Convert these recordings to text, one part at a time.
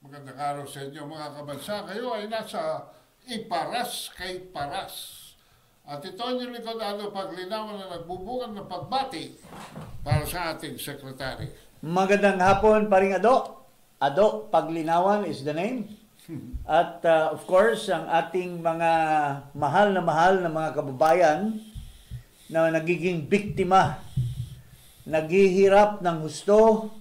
Magandang araw sa inyo mga kabansa. Kayo ay nasa Iparas kay Paras. At ito ang yung likod paglinawan na nagbubukan ng pagbati para sa ating sekretary. Magandang hapon, Paring Ado. Ado, Paglinawan is the name. At of course, ang ating mga mahal na mga kababayan na nagiging biktima, naghihirap ng husto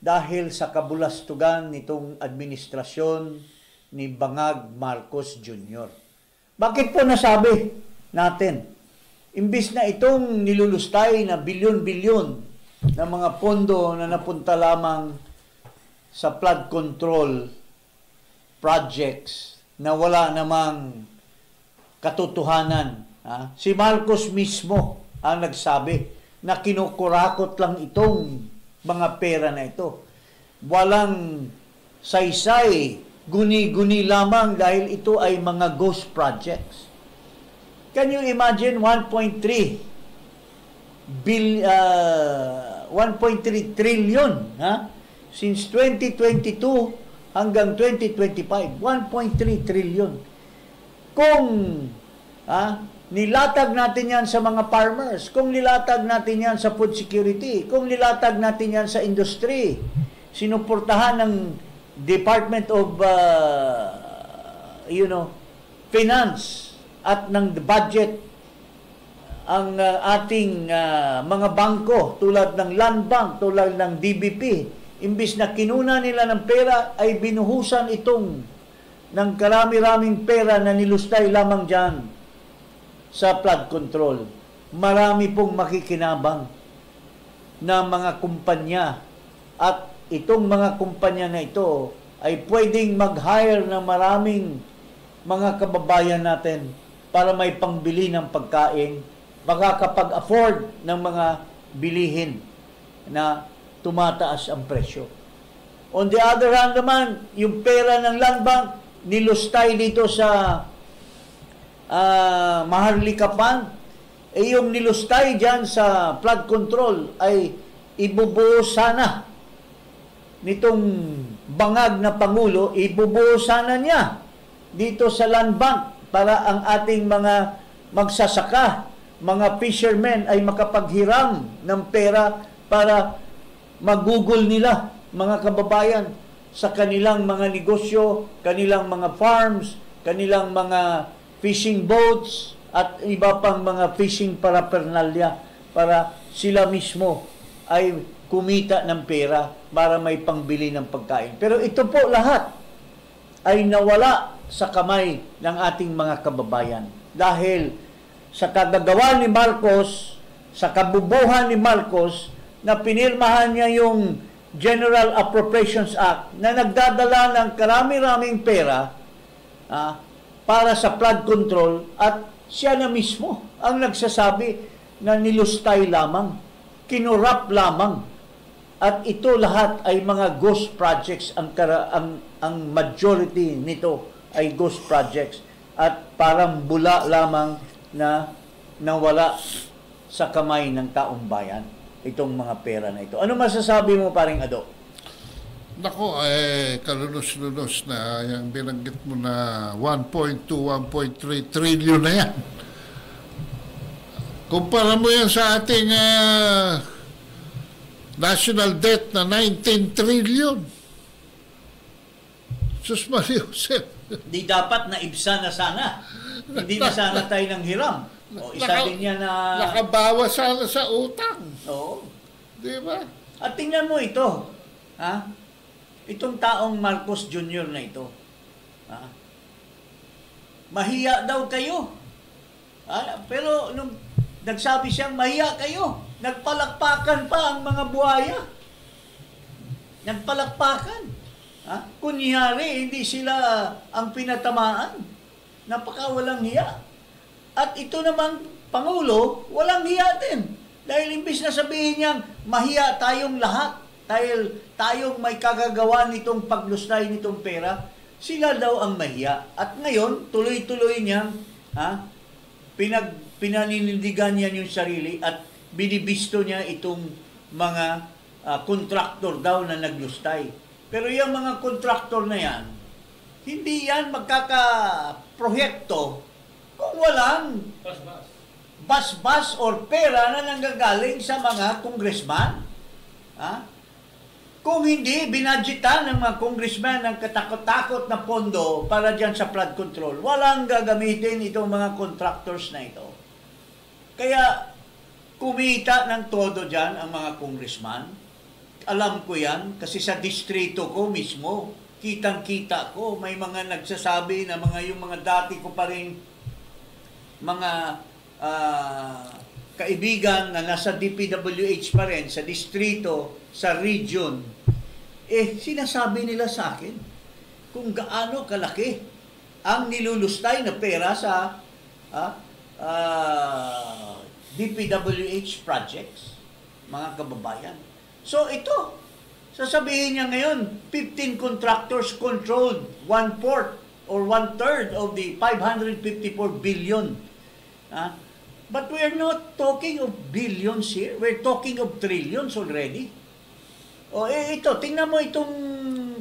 dahil sa kabulastugan nitong administrasyon ni Bangag Marcos Jr. Bakit po nasabi natin? Imbis na itong nilulustay na bilyon-bilyon na mga pondo na napunta lamang sa flood control projects na wala namang katotohanan. Si Marcos mismo ang nagsabi na kinukurakot lang itong mga pera na ito. Walang saysay, guni-guni lamang dahil ito ay mga ghost projects. Can you imagine 1.3 trillion since 2022 hanggang 2025, 1.3 trillion. Kung nilatag natin yan sa mga farmers, kung nilatag natin yan sa food security, kung nilatag natin yan sa industry, sinuportahan ng Department of Finance at ng budget ang ating mga bangko tulad ng Land Bank, tulad ng DBP, imbis na kinuna nila ng pera ay binuhusan itong ng karami-raming pera na nilustay lamang dyan sa flood control. Marami pong makikinabang na mga kumpanya at itong mga kumpanya na ito ay pwedeng mag-hire ng maraming mga kababayan natin para may pangbili ng pagkain, makakapag-afford ng mga bilihin na tumataas ang presyo. On the other hand naman, yung pera ng Land Bank nilustay dito sa Maharlika Fund, yung nilustay dyan sa flood control ay ibubuo sana nitong bangag na Pangulo, ibubuo sana niya dito sa Land Bank para ang ating mga magsasaka, mga fishermen ay makapaghiram ng pera para magugol nila, mga kababayan, sa kanilang mga negosyo, kanilang mga farms, kanilang mga fishing boats, at iba pang mga fishing paraphernalia para sila mismo ay kumita ng pera para may pangbili ng pagkain. Pero ito po lahat ay nawala sa kamay ng ating mga kababayan dahil sa kagagawa ni Marcos, sa kabubuhan ni Marcos, na pinirmahan niya yung General Appropriations Act na nagdadala ng karami-raming pera para sa flood control, at siya na mismo ang nagsasabi na nilustay lamang, kinurap lamang. At ito lahat ay mga ghost projects. Ang majority nito ay ghost projects. At parang bula lamang na nawala sa kamay ng taong bayan itong mga pera na ito. Ano masasabi mo, Paring Ado? Nako, kalunos-lunos na yung binanggit mo na 1.2, 1.3 trillion na yan. Kumpara mo yan sa ating national debt na 19 trillion. Sus Maria Josep. Di dapat na ibsa na sana. Hindi na sana tayo ng hiram. O isa din yan na nakabawa sana sa utang. Oo. Di ba? At tingnan mo ito. Itong taong Marcos Jr. na ito. Mahiya daw kayo. Pero nung nagsabi siyang mahiya kayo, nagpalakpakan pa ang mga buhaya. Nagpalakpakan. Kunyari, hindi sila ang pinatamaan. Napakawalang hiya. At ito namang Pangulo, walang hiya din. Dahil imbis na sabihin niyang mahiya tayong lahat, dahil tayong may kagagawa nitong paglustay nitong pera, sila daw ang mahiya. At ngayon, tuloy-tuloy niyang pinaninindigan niya yung sarili at binibisto niya itong mga kontraktor daw na naglustay. Pero yung mga kontraktor na yan, hindi yan magkakaproyekto kung walang bas-bas or pera na nanggagaling sa mga congressman. Ha? Kung hindi, binadgetan ng mga congressman ng katakot-takot na pondo para dyan sa flood control, walang gagamitin itong mga contractors na ito. Kaya, kumita ng todo dyan ang mga congressman. Alam ko yan, kasi sa distrito ko mismo, kitang-kita ko, may mga nagsasabi na yung mga dati ko pa rin mga kaibigan na nasa DPWH pa rin, sa distrito, sa region, sinasabi nila sa akin kung gaano kalaki ang nilulustay na pera sa DPWH projects, mga kababayan. So ito, sasabihin niya ngayon, 15 contractors controlled 1/4 or 1/3 of the 554 billion. But we're not talking of billions here. We're talking of trillions already. Ito, tingnan mo itong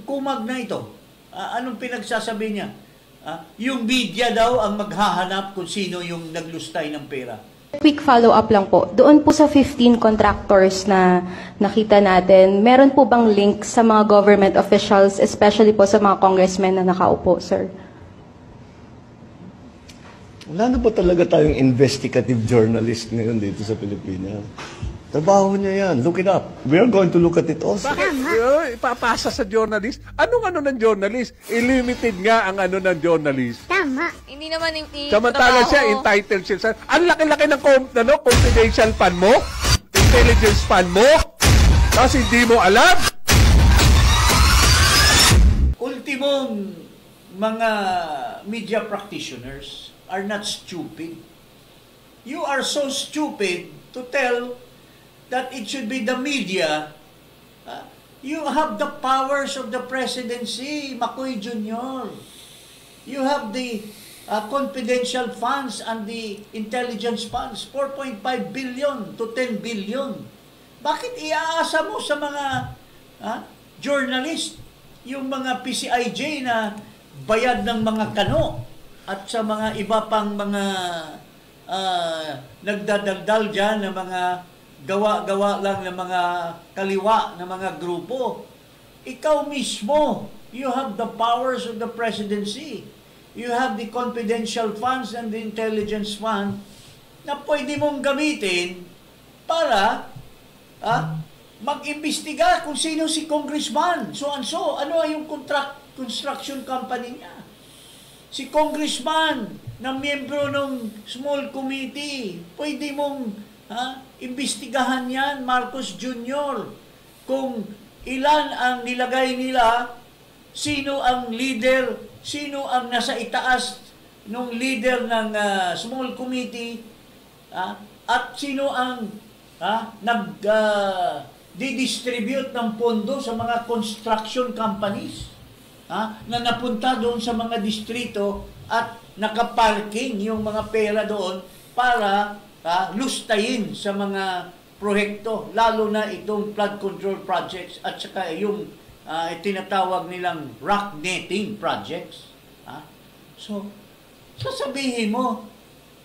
kumag na ito. Anong pinagsasabi niya? Yung media daw ang maghahanap kung sino yung naglustay ng pera. Quick follow-up lang po. Doon po sa 15 contractors na nakita natin, meron po bang link sa mga government officials, especially po sa mga congressmen na nakaupo, sir? Wala na ba talaga tayong investigative journalist ngayon dito sa Pilipinas? Trabaho niya yan. Look it up. We are going to look at it also. Bakit? Ipapasa sa journalist? Anong ng journalist? Illimited nga ang ng journalist. Tama. Hindi naman Samantala siya, entitled siya. Ang laki-laki ng confidential fund mo, intelligence fund mo, tapos hindi mo alam. Ultimong mga media practitioners are not stupid. You are so stupid to tell that it should be the media. You have the powers of the presidency, Macoy Jr. You have the confidential funds and the intelligence funds, 4.5 billion to 10 billion. Bakit iaasa mo sa mga journalist, yung mga PCIJ na bayad ng mga kano at sa mga iba pang mga nagdadaldal dyan na mga gawa-gawa lang ng mga kaliwa na mga grupo. Ikaw mismo, you have the powers of the presidency. You have the confidential funds and the intelligence fund na pwede mong gamitin para mag-imbestiga kung sino si congressman, so and so, ano yung construction company niya. Si congressman na miyembro ng small committee, pwede mong imbestigahan yan, Marcos Jr. Kung ilan ang nilagay nila, sino ang leader, sino ang nasa itaas ng leader ng small committee, at sino ang nag-distribute ng pondo sa mga construction companies na napunta doon sa mga distrito at nakaparking yung mga pera doon para lustayin sa mga proyekto, lalo na itong flood control projects at saka yung tinatawag nilang rock netting projects. So, sasabihin mo,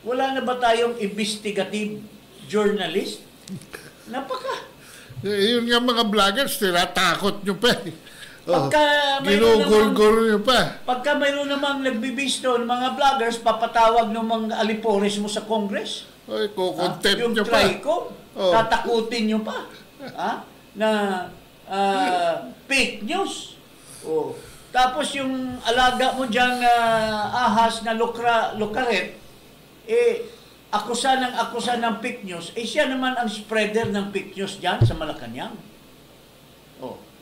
wala na ba tayong investigative journalist? Yun nga mga vloggers, tinatakot nyo pa. Ginugol-gol nyo pa. Pagka mayroon namang nagbibisto ng mga vloggers, papatawag ng mga alipores mo sa Congress. Ay, kukontempt yung nyo pa. TRICOM, tatakutin nyo pa. Na fake news. Tapos yung alaga mo diyang ahas na lukaret, akusa ng fake news, siya naman ang spreader ng fake news dyan sa Malacanang.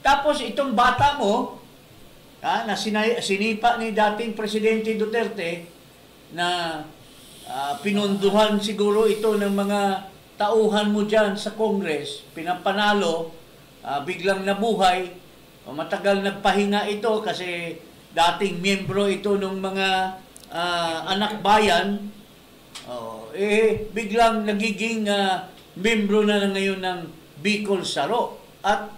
Tapos itong bata mo, na sinipa ni dating Presidente Duterte, na pinunduhan siguro ito ng mga tauhan mo dyan sa Congress, pinapanalo, biglang nabuhay, matagal nagpahinga ito kasi dating miyembro ito ng mga anak bayan, biglang nagiging miyembro na ngayon ng Bicol Saro. At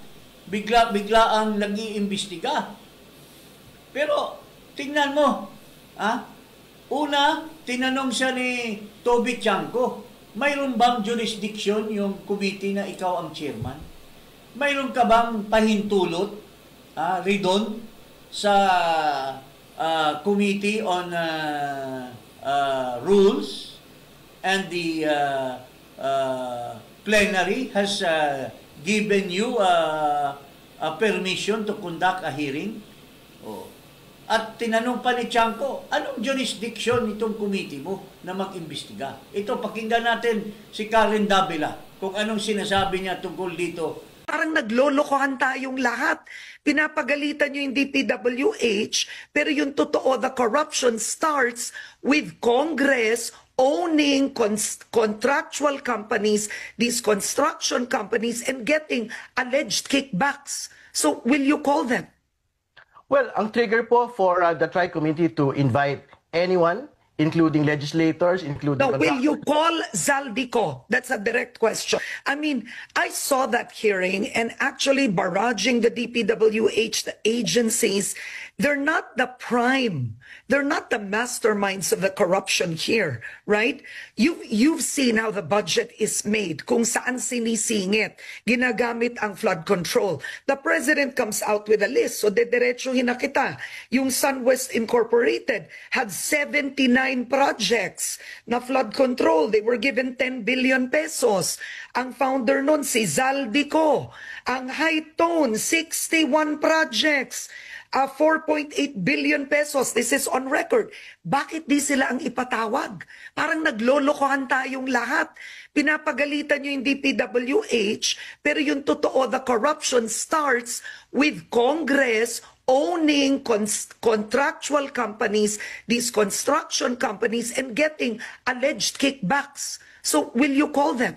bigla-bigla ang nag-iimbestiga. Pero, tingnan mo, una, tinanong siya ni Toby Tiangco, mayroon bang jurisdiction yung committee na ikaw ang chairman? Mayroon ka bang pahintulot, Ridon, sa Committee on Rules and the plenary has given you a permission to conduct a hearing? At tinanong pa ni Tiangco, anong jurisdiction itong committee mo na mag-imbestiga? Ito, pakinggan natin si Karen Davila kung anong sinasabi niya tungkol dito. Parang naglolokohan tayong lahat. Pinapagalitan nyo yung DPWH, pero yung totoo, the corruption starts with Congress owning contractual companies, these construction companies, and getting alleged kickbacks. So, will you call them? Well, ang trigger po for the Tri-Committee to invite anyone, including legislators, including... No, will you call Zaldico? That's a direct question. I mean, I saw that hearing and actually barraging the DPWH, the agencies, they're not the prime. They're not the masterminds of the corruption here, right? You've seen how the budget is made, kung saan sinisingit, ginagamit ang flood control. The president comes out with a list, so dediretsuhin na kita. Yung SunWest Incorporated had 79 projects na flood control. They were given 10 billion pesos. Ang founder nun, si Zaldico. Ang Hightone, 61 projects. 4.8 billion pesos. This is on record. Bakit di sila ang ipatawag? Parang naglolokohan tayong lahat. Pinapagalitan nyo yung DPWH, pero yung totoo, the corruption starts with Congress owning contractual companies, these construction companies, and getting alleged kickbacks. So, will you call them?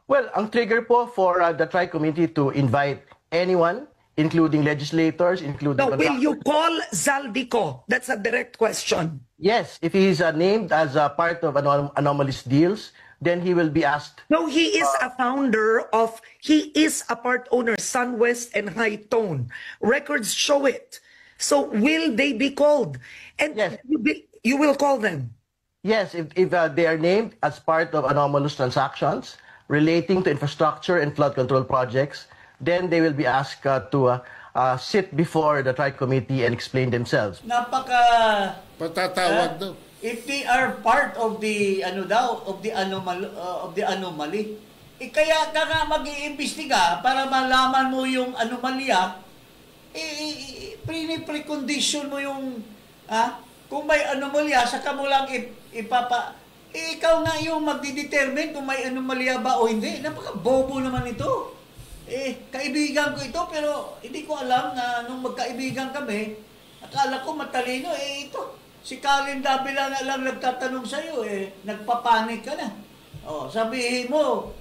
Well, ang trigger po for the Tri-Committee to invite anyone, including legislators, including... No, will you call Zaldico? That's a direct question. Yes, if he is named as a part of anomalous deals, then he will be asked... No, he is a founder of, he is a part owner, SunWest and Hightone. Records show it. So will they be called? And yes, you will call them? Yes, if they are named as part of anomalous transactions relating to infrastructure and flood control projects, then they will be asked to sit before the Tri-Committee and explain themselves. Patatawag daw. If they are part of the of the anomaly, kaya ka nga mag-iimbestiga para malaman mo yung anomalya, precondition mo yung kung may anomalya, saka mo lang ikaw nga yung magdidetermine kung may anomalya ba o hindi. Napaka-bobo naman ito. Kaibigan ko ito, pero hindi ko alam na nung magkaibigan kami, akala ko matalino, ito. Si Karen Davila na lang nagtatanong sa'yo, nagpapanik ka na. Sabihin mo,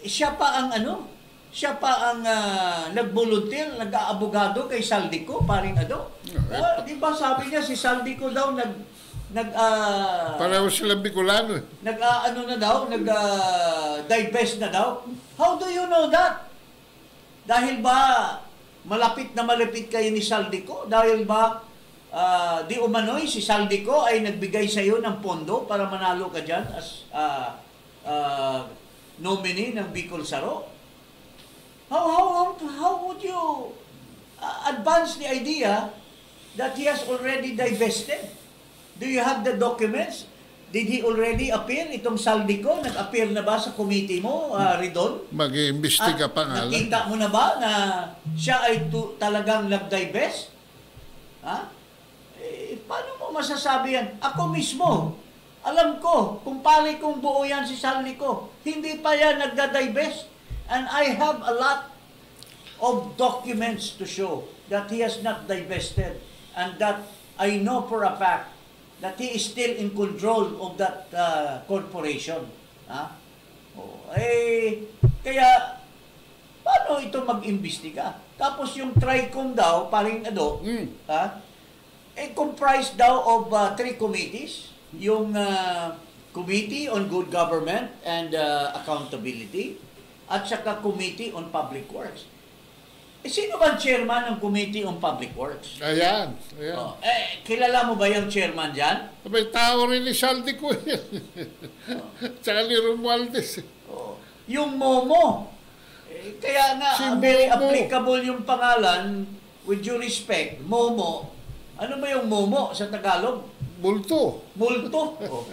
siya pa ang nag-volunteer, nag-aabogado kay Zaldico, paring di ba sabi niya, si Zaldico daw pareho silang Bicolano. Divest na daw. How do you know that? Dahil ba malapit kayo ni Zaldico? Dahil ba di umano'y si Zaldico ay nagbigay sa iyo ng pondo para manalo ka dyan as nominee ng Bicol Saro? How would you advance the idea that he has already divested? Do you have the documents? Did he already appear? Itong Zaldico, nag-appear na ba sa committee mo, Ridon? Mag-iimbestiga pa nga lang. Nakita mo na ba na siya ay talagang nag-divest? Paano mo masasabi yan? Ako mismo, alam ko, kung pali kong buo yan si Zaldico, hindi pa yan nagda-divest. And I have a lot of documents to show that he has not divested and that I know for a fact that he is still in control of that corporation. Kaya, paano ito mag-imbestiga? Tapos yung TRICOM daw, paring comprised daw of 3 committees. Yung Committee on Good Government and Accountability at saka Committee on Public Works. Sino ba ang chairman ng Committee on Public Works? Ayan. Oh, kilala mo ba yung chairman dyan? May tao rin ni Saldi ko yan. Tsaka ni Romualdez. Oh. Yung Momo. Kaya nga, Si very Momo. applicable yung pangalan, with due respect, Momo. Ano ba yung Momo sa Tagalog? Multo. Multo. Oh.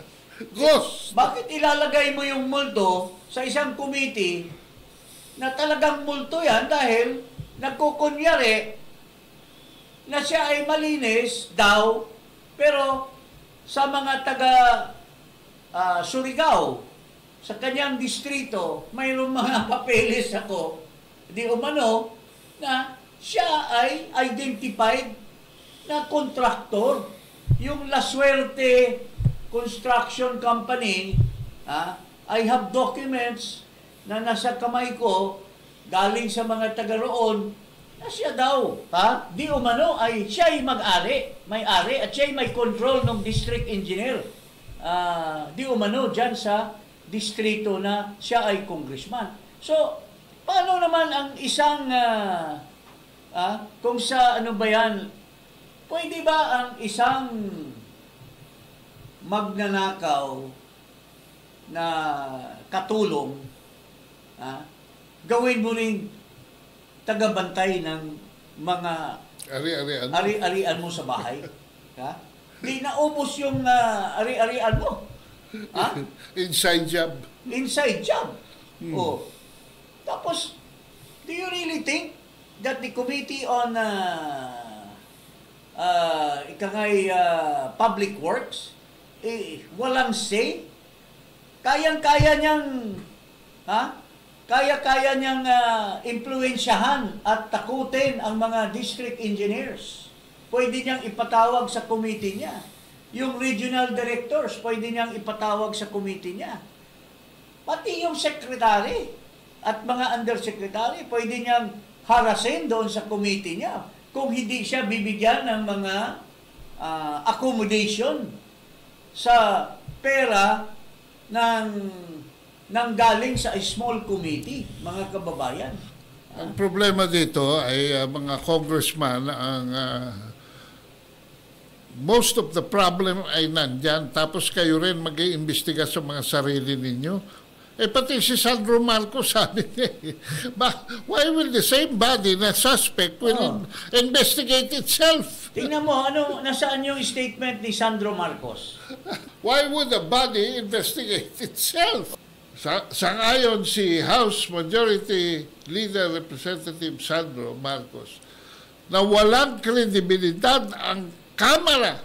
Ghost. Bakit ilalagay mo yung multo sa isang committee na talagang multo yan dahil nagkukunyari na siya ay malinis daw, pero sa mga taga Surigao, sa kanyang distrito, mayroong mga papeles ako, di umano, na siya ay identified na contractor. Yung La Suerte Construction Company, I have documents na nasa kamay ko galing sa mga taga roon na siya daw, di umano ay siya ay may-ari at siya ay may control ng district engineer. Di umano dyan sa distrito na siya ay congressman. So, paano naman ang isang, kung sa ano ba yan, pwede ba ang isang magnanakaw na katulong, gawin mo rin tagabantay ng mga ari-arian mo sa bahay? Di naubos yung ari-arian mo. Inside job. Inside job. Oh. Tapos, do you really think that the Committee on Public Works walang say? Kayang-kaya niyang kaya-kaya niyang impluwensyahan at takutin ang mga district engineers. Pwede niyang ipatawag sa committee niya. Yung regional directors, pwede niyang ipatawag sa committee niya. Pati yung secretary at mga undersecretary, pwede niyang harasin doon sa committee niya kung hindi siya bibigyan ng mga accommodation sa pera ng galing sa small committee, mga kababayan. Ang problema dito ay mga congressman, most of the problem ay nandyan, tapos kayo rin mag-iimbestiga sa mga sarili ninyo. Pati si Sandro Marcos sabi niya, why will the same body na suspect will investigate itself? Tingnan mo, nasaan yung statement ni Sandro Marcos? Why would the body investigate itself? Sangayon si House Majority Leader Representative Sandro Marcos na walang kredibilidad ang Kamara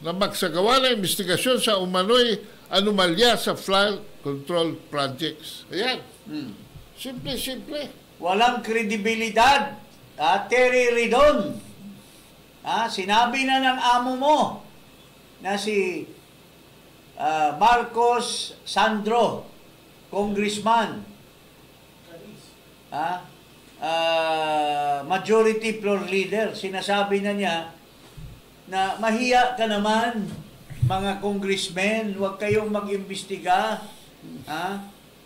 na magsagawa ng investigasyon sa umano'y anomalya sa flood control projects. Ayan. Simple-simple. Walang kredibilidad. Terry Ridon. Sinabi na ng amo mo na si Marcos Sandro, congressman, majority floor leader, sinasabi na niya na mahiya ka naman, mga congressmen, huwag kayong mag-imbestiga.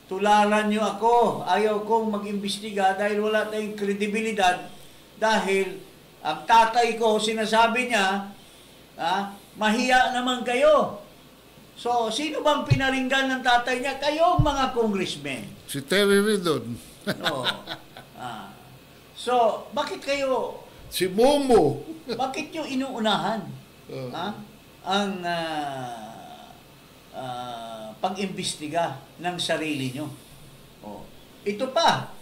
Tularan nyo ako. Ayaw kong mag-imbestiga dahil wala tayong kredibilidad. Dahil ang tatay ko, sinasabi niya, mahiya naman kayo. So, sino bang pinaringgan ng tatay niya? Kayong mga congressmen. Si Terry Ridon. No. So, bakit kayo... Si Momo. Bakit nyo inuunahan ang pag-imbestiga ng sarili nyo? Ito pa,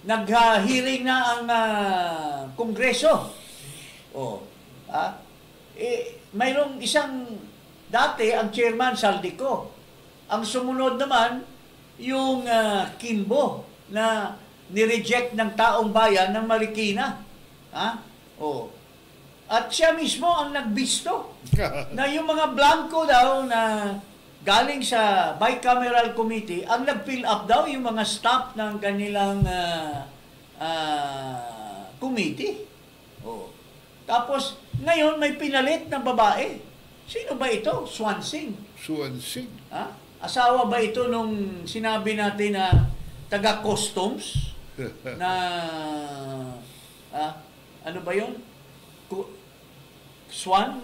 nag-hearing na ang Kongreso. Mayroong isang, dati ang chairman Saldico. Ang sumunod naman, yung Kimbo na nireject ng taong bayan ng Marikina. At siya mismo ang nagbisto na yung mga blanco daw na galing sa bicameral committee, ang nag-fill up daw yung mga staff ng kanilang committee. Tapos, ngayon may pinalit na babae. Sino ba ito? Swansing. Swansing. Asawa ba ito nung sinabi natin na taga-customs? na ano ba yun? Swan?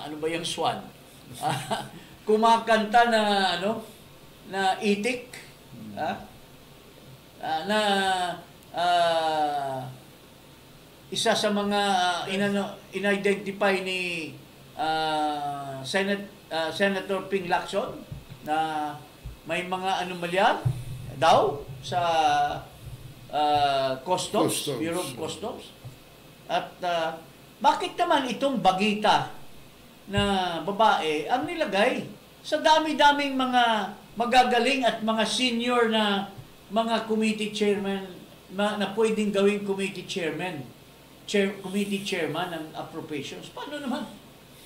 Ano ba yung swan? Kumakanta na ano? Na itik? Na isa sa mga in-identify ni Senator Ping Lacson na may mga anomalya daw sa Customs, Bureau of Customs. At bakit naman itong Bagita na babae ang nilagay sa dami-daming mga magagaling at mga senior na mga committee chairman na pwedeng gawing committee chairman, committee chairman ng appropriations? Paano naman?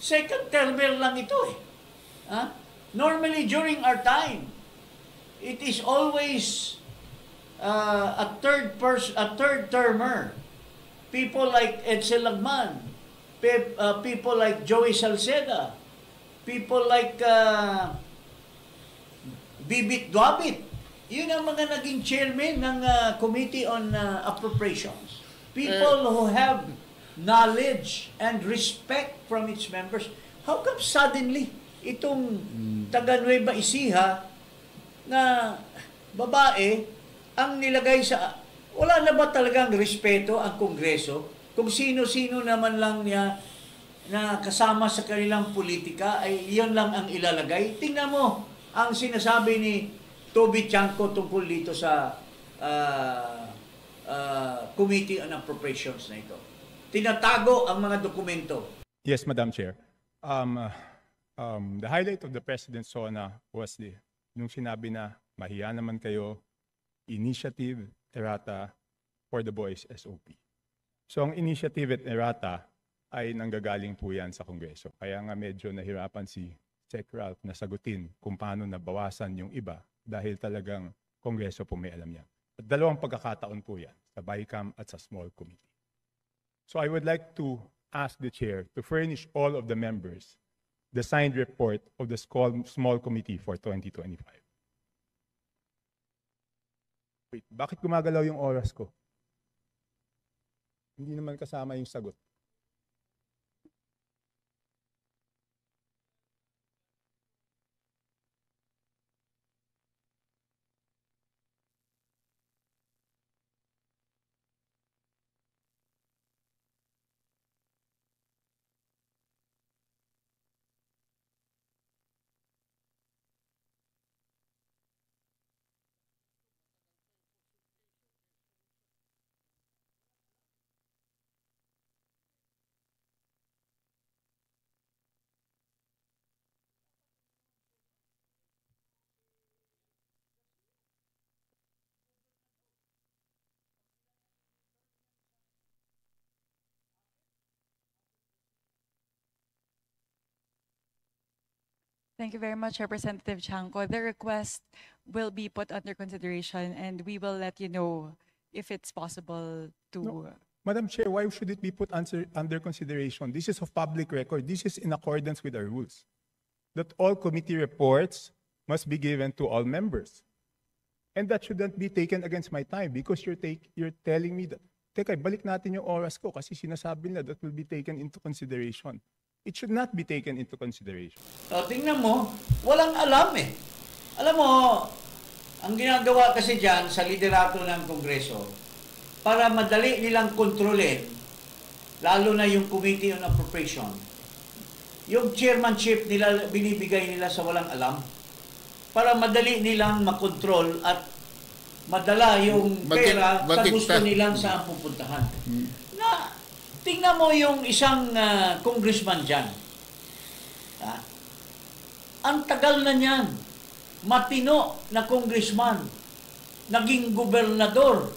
Second termer lang ito eh. Normally during our time, it is always a third termer. People like Edsel Lagman, people like Joey Salceda, people like Bibit Duabit. Yun ang mga naging chairman ng Committee on Appropriations. People who have knowledge and respect from its members. How come suddenly itong taga Nueva Ecija na babae ang nilagay sa... Wala na ba talagang respeto ang Kongreso kung sino-sino naman lang niya na kasama sa kanilang politika ay iyon lang ang ilalagay? Tingnan mo ang sinasabi ni Toby Chanco tungkol dito sa Committee on Appropriations na ito. Tinatago ang mga dokumento. Yes, Madam Chair. The highlight of the President's SONA was nung sinabi na mahiya naman kayo, initiative, errata for the boys SOP. So ang initiative at errata ay nanggagaling po yan sa Kongreso. Kaya nga medyo nahirapan si Sec. Ralph na sagutin kung paano nabawasan yung iba dahil talagang Kongreso po may alam yan. At dalawang pagkakataon po yan, sa BICAM at sa small committee. So I would like to ask the Chair to furnish all of the members the signed report of the small committee for 2025. Wait, bakit gumagalaw yung oras ko? Hindi naman kasama yung sagot. Thank you very much, Representative Chanco. The request will be put under consideration and we will let you know if it's possible to... No. Madam Chair, why should it be put under consideration? This is of public record. This is in accordance with our rules. That all committee reports must be given to all members. And that shouldn't be taken against my time because you're telling me that, teka, balik natin yung oras ko kasi sinasabi na that will be taken into consideration. It should not be taken into consideration. Tingnan mo, walang alam eh. Alam mo, ang ginagawa kasi dyan sa liderato ng Kongreso, para madali nilang kontrolin, lalo na yung Committee on Appropriation, yung chairmanship nila, binibigay nila sa walang alam, para madali nilang makontrol at madala yung pera sa gusto nilang saan pupuntahan. Na, tingnan mo yung isang congressman dyan. Ang tagal na niyan. Matino na congressman. Naging gobernador.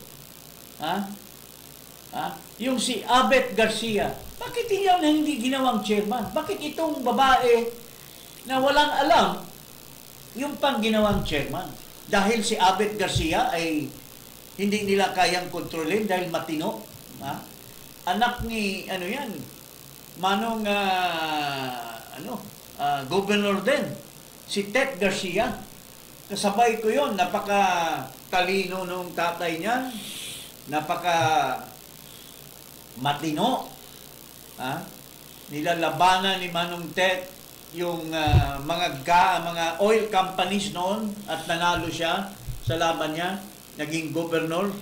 Yung si Abet Garcia. Bakit yan hindi ginawang chairman? Bakit itong babae na walang alam yung pang ginawang chairman? Dahil si Abet Garcia ay hindi nila kayang kontrolin dahil matino. Anak ni Manong governor din, si Ted Garcia. Kasabay ko yon, talino nung tatay niya, napaka matino. Nilalabanan ni Manong Tet yung mga oil companies noon at nanalo siya sa laban niya, naging gobernador.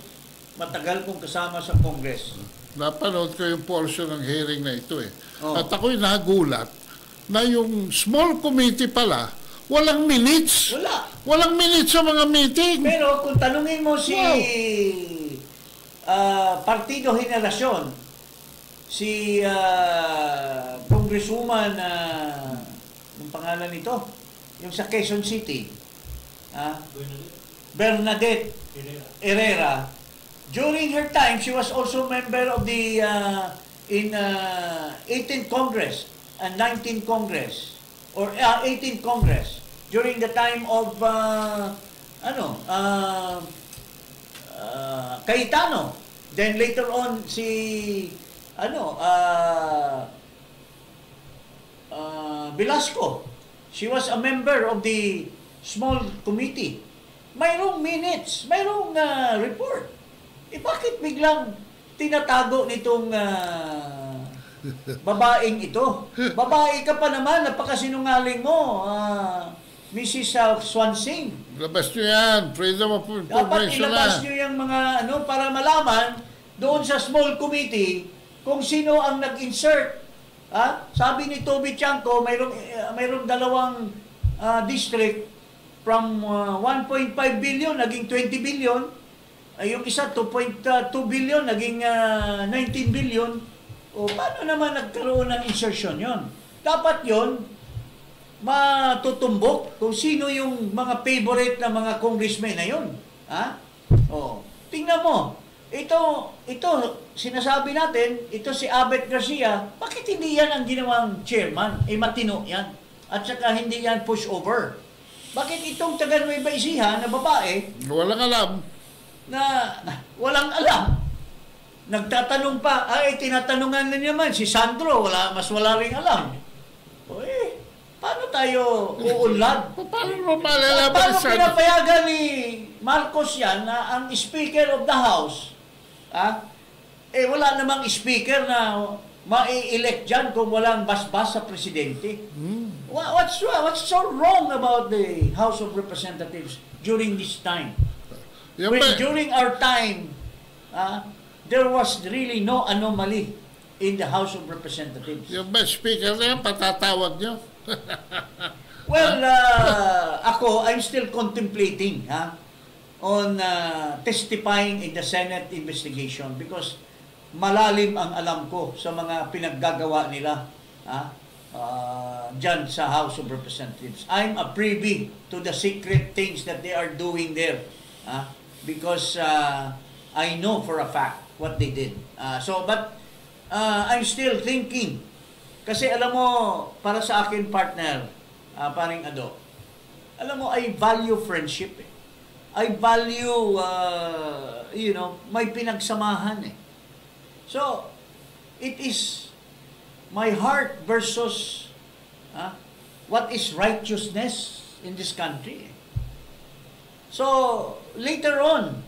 Matagal kong kasama sa Congress. Napanood ko yung portion ng hearing na ito eh. Oh. At ako'y nagulat na yung small committee pala, walang minutes. Wala. Walang minutes sa mga meeting. Pero kung tanungin mo si Partido Henerasyon, si Congresswoman, yung pangalan nito, yung sa Quezon City, Bernadette Herrera, during her time, she was also member of the 18th Congress and 19th Congress, or 18th Congress, during the time of Cayetano. Then later on, si Velasco, she was a member of the small committee. Mayroong minutes, mayroong report. Bakit biglang tinatago nitong babaeng ito? Babae ka pa naman, napakasinungaling mo, Mrs. Swansing. Labas nyo yan, freedom of information. Dapat ilabas nyo yung mga para malaman doon sa small committee kung sino ang nag-insert. Sabi ni Toby Chanco, mayroong dalawang district from 1.5 billion naging 20 billion. Yung isa 2.2 billion naging 19 billion. O paano naman nagkaroon ng insertion yon? Dapat yon matutumbok kung sino yung mga favorite na mga congressmen na yon. Tingnan mo. Ito sinasabi natin, ito si Abet Garcia, bakit hindi yan ang ginawang chairman? Matino yan. At saka hindi yan pushover. Bakit itong taga Nueva Ecija na babae, walang alam, walang alam, nagtatanong pa, tinatanungan na naman si Sandro, mas wala ring alam. Paano tayo uunlad? Paano mo malalaman Paano sa pinapayagan ni Marcos yan na ang Speaker of the House, wala namang speaker na mai-elect dyan kung walang basbas sa presidente? What's so wrong about the House of Representatives during this time? During our time, there was really no anomaly in the House of Representatives. Yung best speaker na yan, patatawag nyo? Well, I'm still contemplating on testifying in the Senate investigation because malalim ang alam ko sa mga pinaggagawa nila dyan sa House of Representatives. I'm a privy to the secret things that they are doing there because I know for a fact what they did. But I'm still thinking. Kasi alam mo, para sa akin partner, paring Ado, alam mo, I value friendship. I value, may pinagsamahan. So, it is my heart versus what is righteousness in this country. So, later on,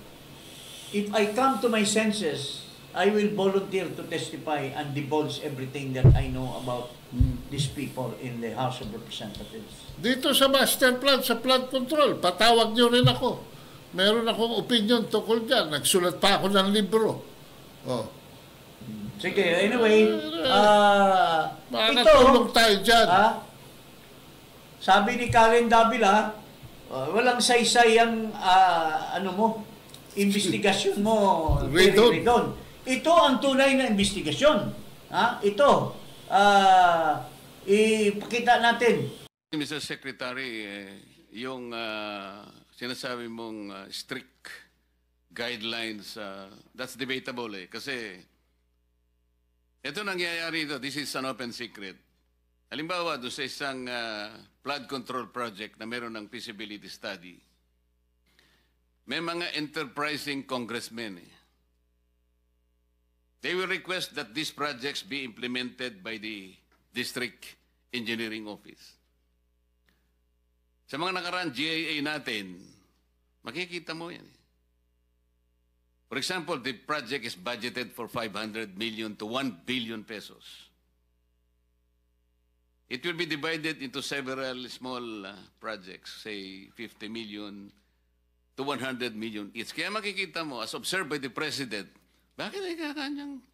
if I come to my senses, I will volunteer to testify and divulge everything that I know about these people in the House of Representatives. Dito sa master plan, sa flood control, patawag nyo rin ako. Meron akong opinion tungkol dyan. Nagsulat pa ako ng libro. Sige, anyway, makakatulong tayo dyan. Sabi ni Karen Davila, walang saysay ang investigasyon mo, Redon. Ito ang tunay na investigasyon. Ito, ipakita natin. Mr. Secretary, yung sinasabi mong strict guidelines, that's debatable kasi ito nangyayari ito, this is an open secret. Halimbawa, doon sa isang flood control project na meron ng feasibility study, may mga enterprising congressmen. They will request that these projects be implemented by the District Engineering Office. Sa mga nakaraan GIA natin, makikita mo yan. For example, the project is budgeted for 500 million to 1 billion pesos. It will be divided into several small projects, say 50 million to 100 million each. Kaya makikita mo, as observed by the President, bakit ay kakanyang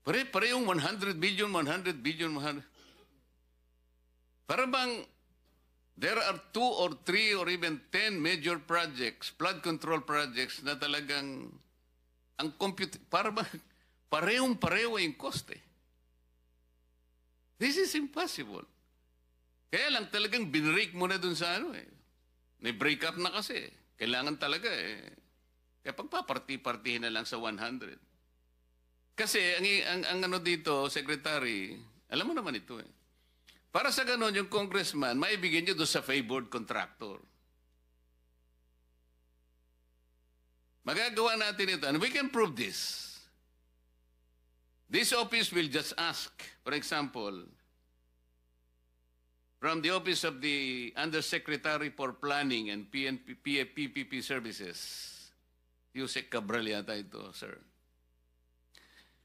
pare-parehong 100 billion, 100 billion, 100... Para bang there are 2 or 3 or even 10 major projects, flood control projects na talagang ang compute, para bang parehong-pareho yung cost eh. This is impossible. Kaya lang talagang binrake mo na dun sa ano eh. May-break up na kasi. Kailangan talaga eh. Kaya pagpaparti-partihin na lang sa 100. Kasi ang ano dito, Secretary, alam mo naman ito eh. Para sa ganon, yung congressman, maibigyan nyo doon sa favored contractor. Magagawa natin ito. And we can prove this. This office will just ask, for example, from the Office of the Undersecretary for Planning and PPP Services, Yusek Cabral yata ito, sir.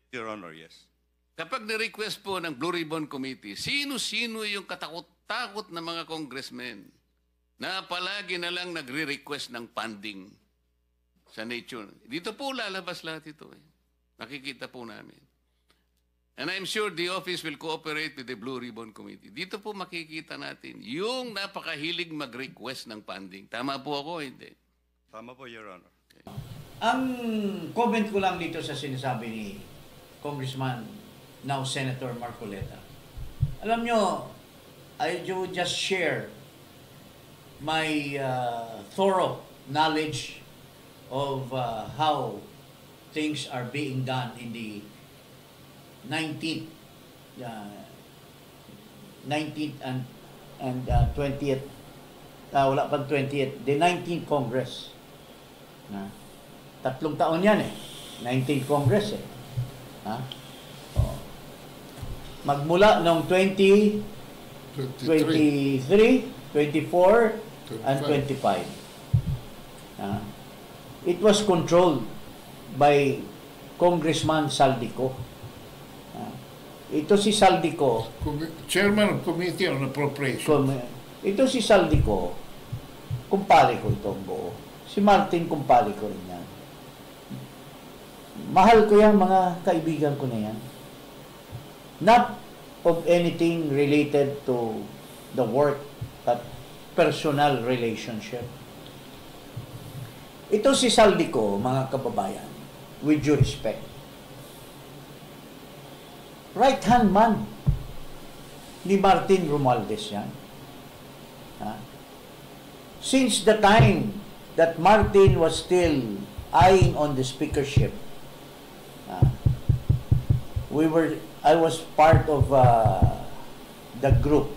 Your Honor, yes. Kapag na-request po ng Blue Ribbon Committee, sino-sino yung katakot-takot na mga congressmen na palagi na lang nagre-request ng funding sa nature. Dito po lalabas lahat ito eh. Nakikita po namin. And I'm sure the office will cooperate with the Blue Ribbon Committee. Dito po makikita natin yung napakahilig mag-request ng funding. Tama po ako, hindi? Tama po, Your Honor. Okay. Ang comment ko lang dito sa sinasabi ni Congressman, now Senator Marcoleta. Alam nyo, I would just share my thorough knowledge of how things are being done in the 19th and 20th, wala pang 20th, the 19th Congress. 3 taon yan eh. 19th Congress eh. Magmula noong 20, 23, 24, and 25. It was controlled by Congressman Saldico. Ito si Saldico, Chairman of Committee on Appropriation. Ito si Saldico, kumpare ko itong buo. Si Martin, kumpare ko rin yan. Mahal ko yan, mga kaibigan ko na yan. Not of anything related to the work, but personal relationship. Ito si Saldico, mga kababayan, with due respect. Right-hand man ni Martin Romualdez yan. Since the time that Martin was still eyeing on the speakership, I was part of the group.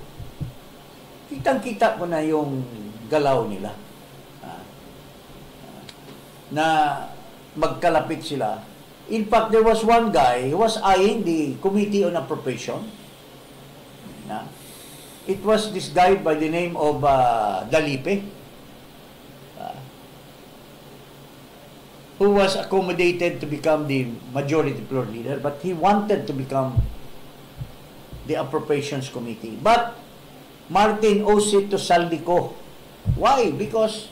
Kitang-kita ko na yung galaw nila. Na magkalapit sila. In fact, there was one guy who was eyeing the Committee on Appropriation. It was this guy by the name of Dalipe, who was accommodated to become the majority floor leader, but he wanted to become the Appropriations Committee. But Martin owes it to Saldico. Why? Because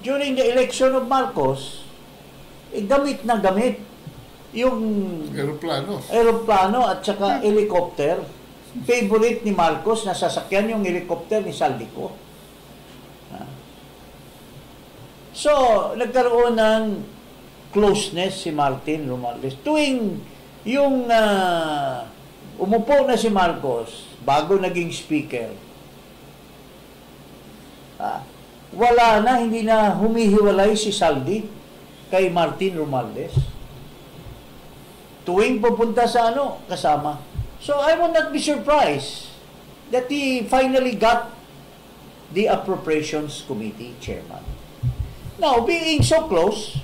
during the election of Marcos, gamit na gamit yung aeroplano at saka helicopter. Favorite ni Marcos na sasakyan yung helicopter ni Saldico. So, nagkaroon ng closeness si Martin Romualdez. Tuwing yung umupo na si Marcos, bago naging speaker, wala na, hindi na humihiwalay si Saldi kay Martin Romualdez. Tuwing pupunta sa kasama. So I would not be surprised that he finally got the Appropriations Committee chairman. Now, being so close,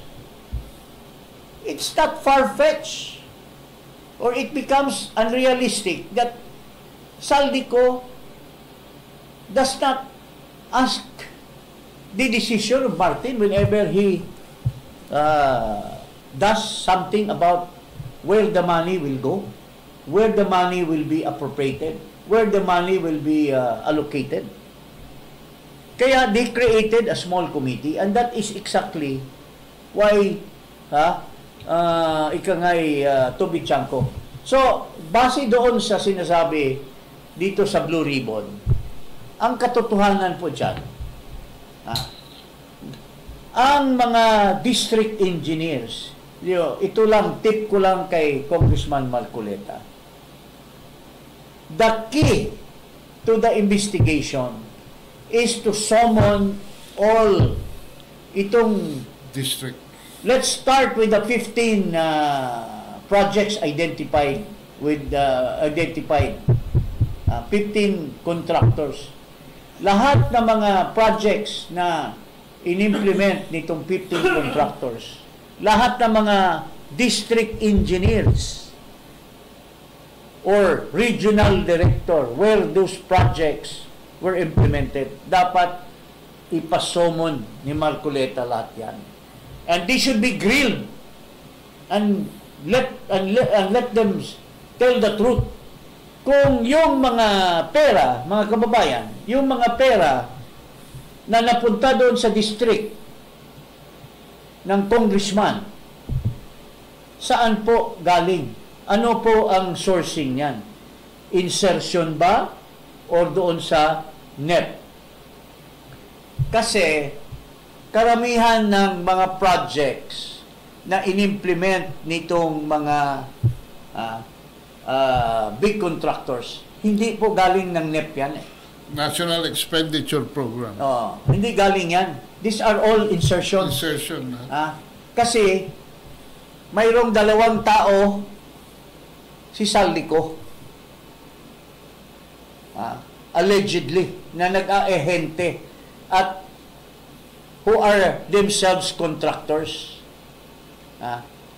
it's not far-fetched, or it becomes unrealistic that Saldico does not ask the decision of Martin whenever he does something about where the money will go, where the money will be appropriated, where the money will be allocated. Kaya they created a small committee, and that is exactly why Toby Chanco. So, base doon sa sinasabi dito sa Blue Ribbon, ang katotohanan po dyan, ang mga district engineers, ito lang, tip ko lang kay Congressman Marcoleta, the key to the investigation is to summon all itong District. Let's start with the 15 projects identified with 15 contractors. Lahat ng mga projects na in-implement nitong 15 contractors, lahat ng mga district engineers or regional director where those projects were implemented, dapat ipasomon ni Marcoleta lahat yan. And they should be grilled and let them tell the truth. Kung yung mga pera, mga kababayan, yung mga pera na napunta doon sa district ng congressman, saan po galing? Ano po ang sourcing niyan? Insertion ba or doon sa NEP? Kasi karamihan ng mga projects na inimplement nitong mga big contractors, hindi po galing ng NEP yan eh. National Expenditure Program. Hindi galing yan. These are all insertions. Insertion. Kasi mayroong 2 tao, si Saldico, allegedly, na nag-aehente at who are themselves contractors.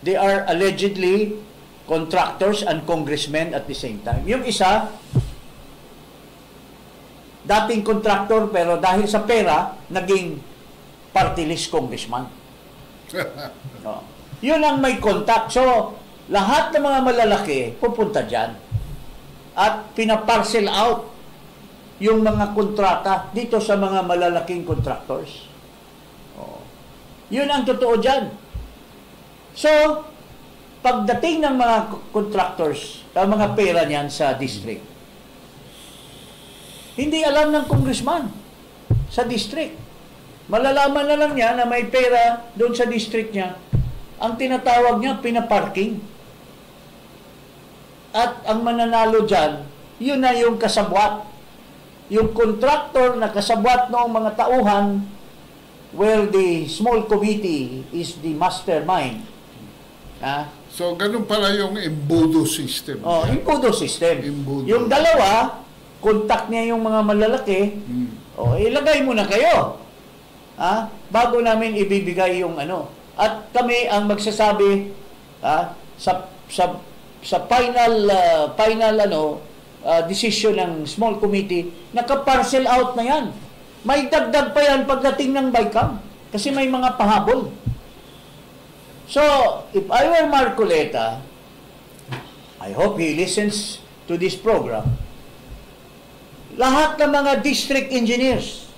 They are allegedly contractors and congressmen at the same time. Yung isa, dating contractor pero dahil sa pera, naging party list congressman. Yun ang may contact. So, lahat ng mga malalaki pupunta dyan. At pinaparcel out yung mga kontrata dito sa mga malalaking contractors. Yun ang totoo dyan. So, pagdating ng mga contractors, ang mga pera niyan sa district, hindi alam ng congressman sa district. Malalaman na lang niya na may pera doon sa district niya. Ang tinatawag niya, pinaparking. At ang mananalo dyan, yun na yung kasabwat. Yung contractor na kasabwat noong mga tauhan where the small committee is the mastermind. So, ganun pala yung embudo system. Embudo system. Embudo. Yung dalawa, contact niya yung mga malalaki, ilagay mo na kayo. Bago namin ibibigay yung ano. At kami ang magsasabi sa final decision ng small committee, naka-parcel out na yan. May dagdag pa yan pagdating ng BICAM kasi may mga pahabol. So, if I were Marcoleta, I hope he listens to this program, lahat ng mga district engineers.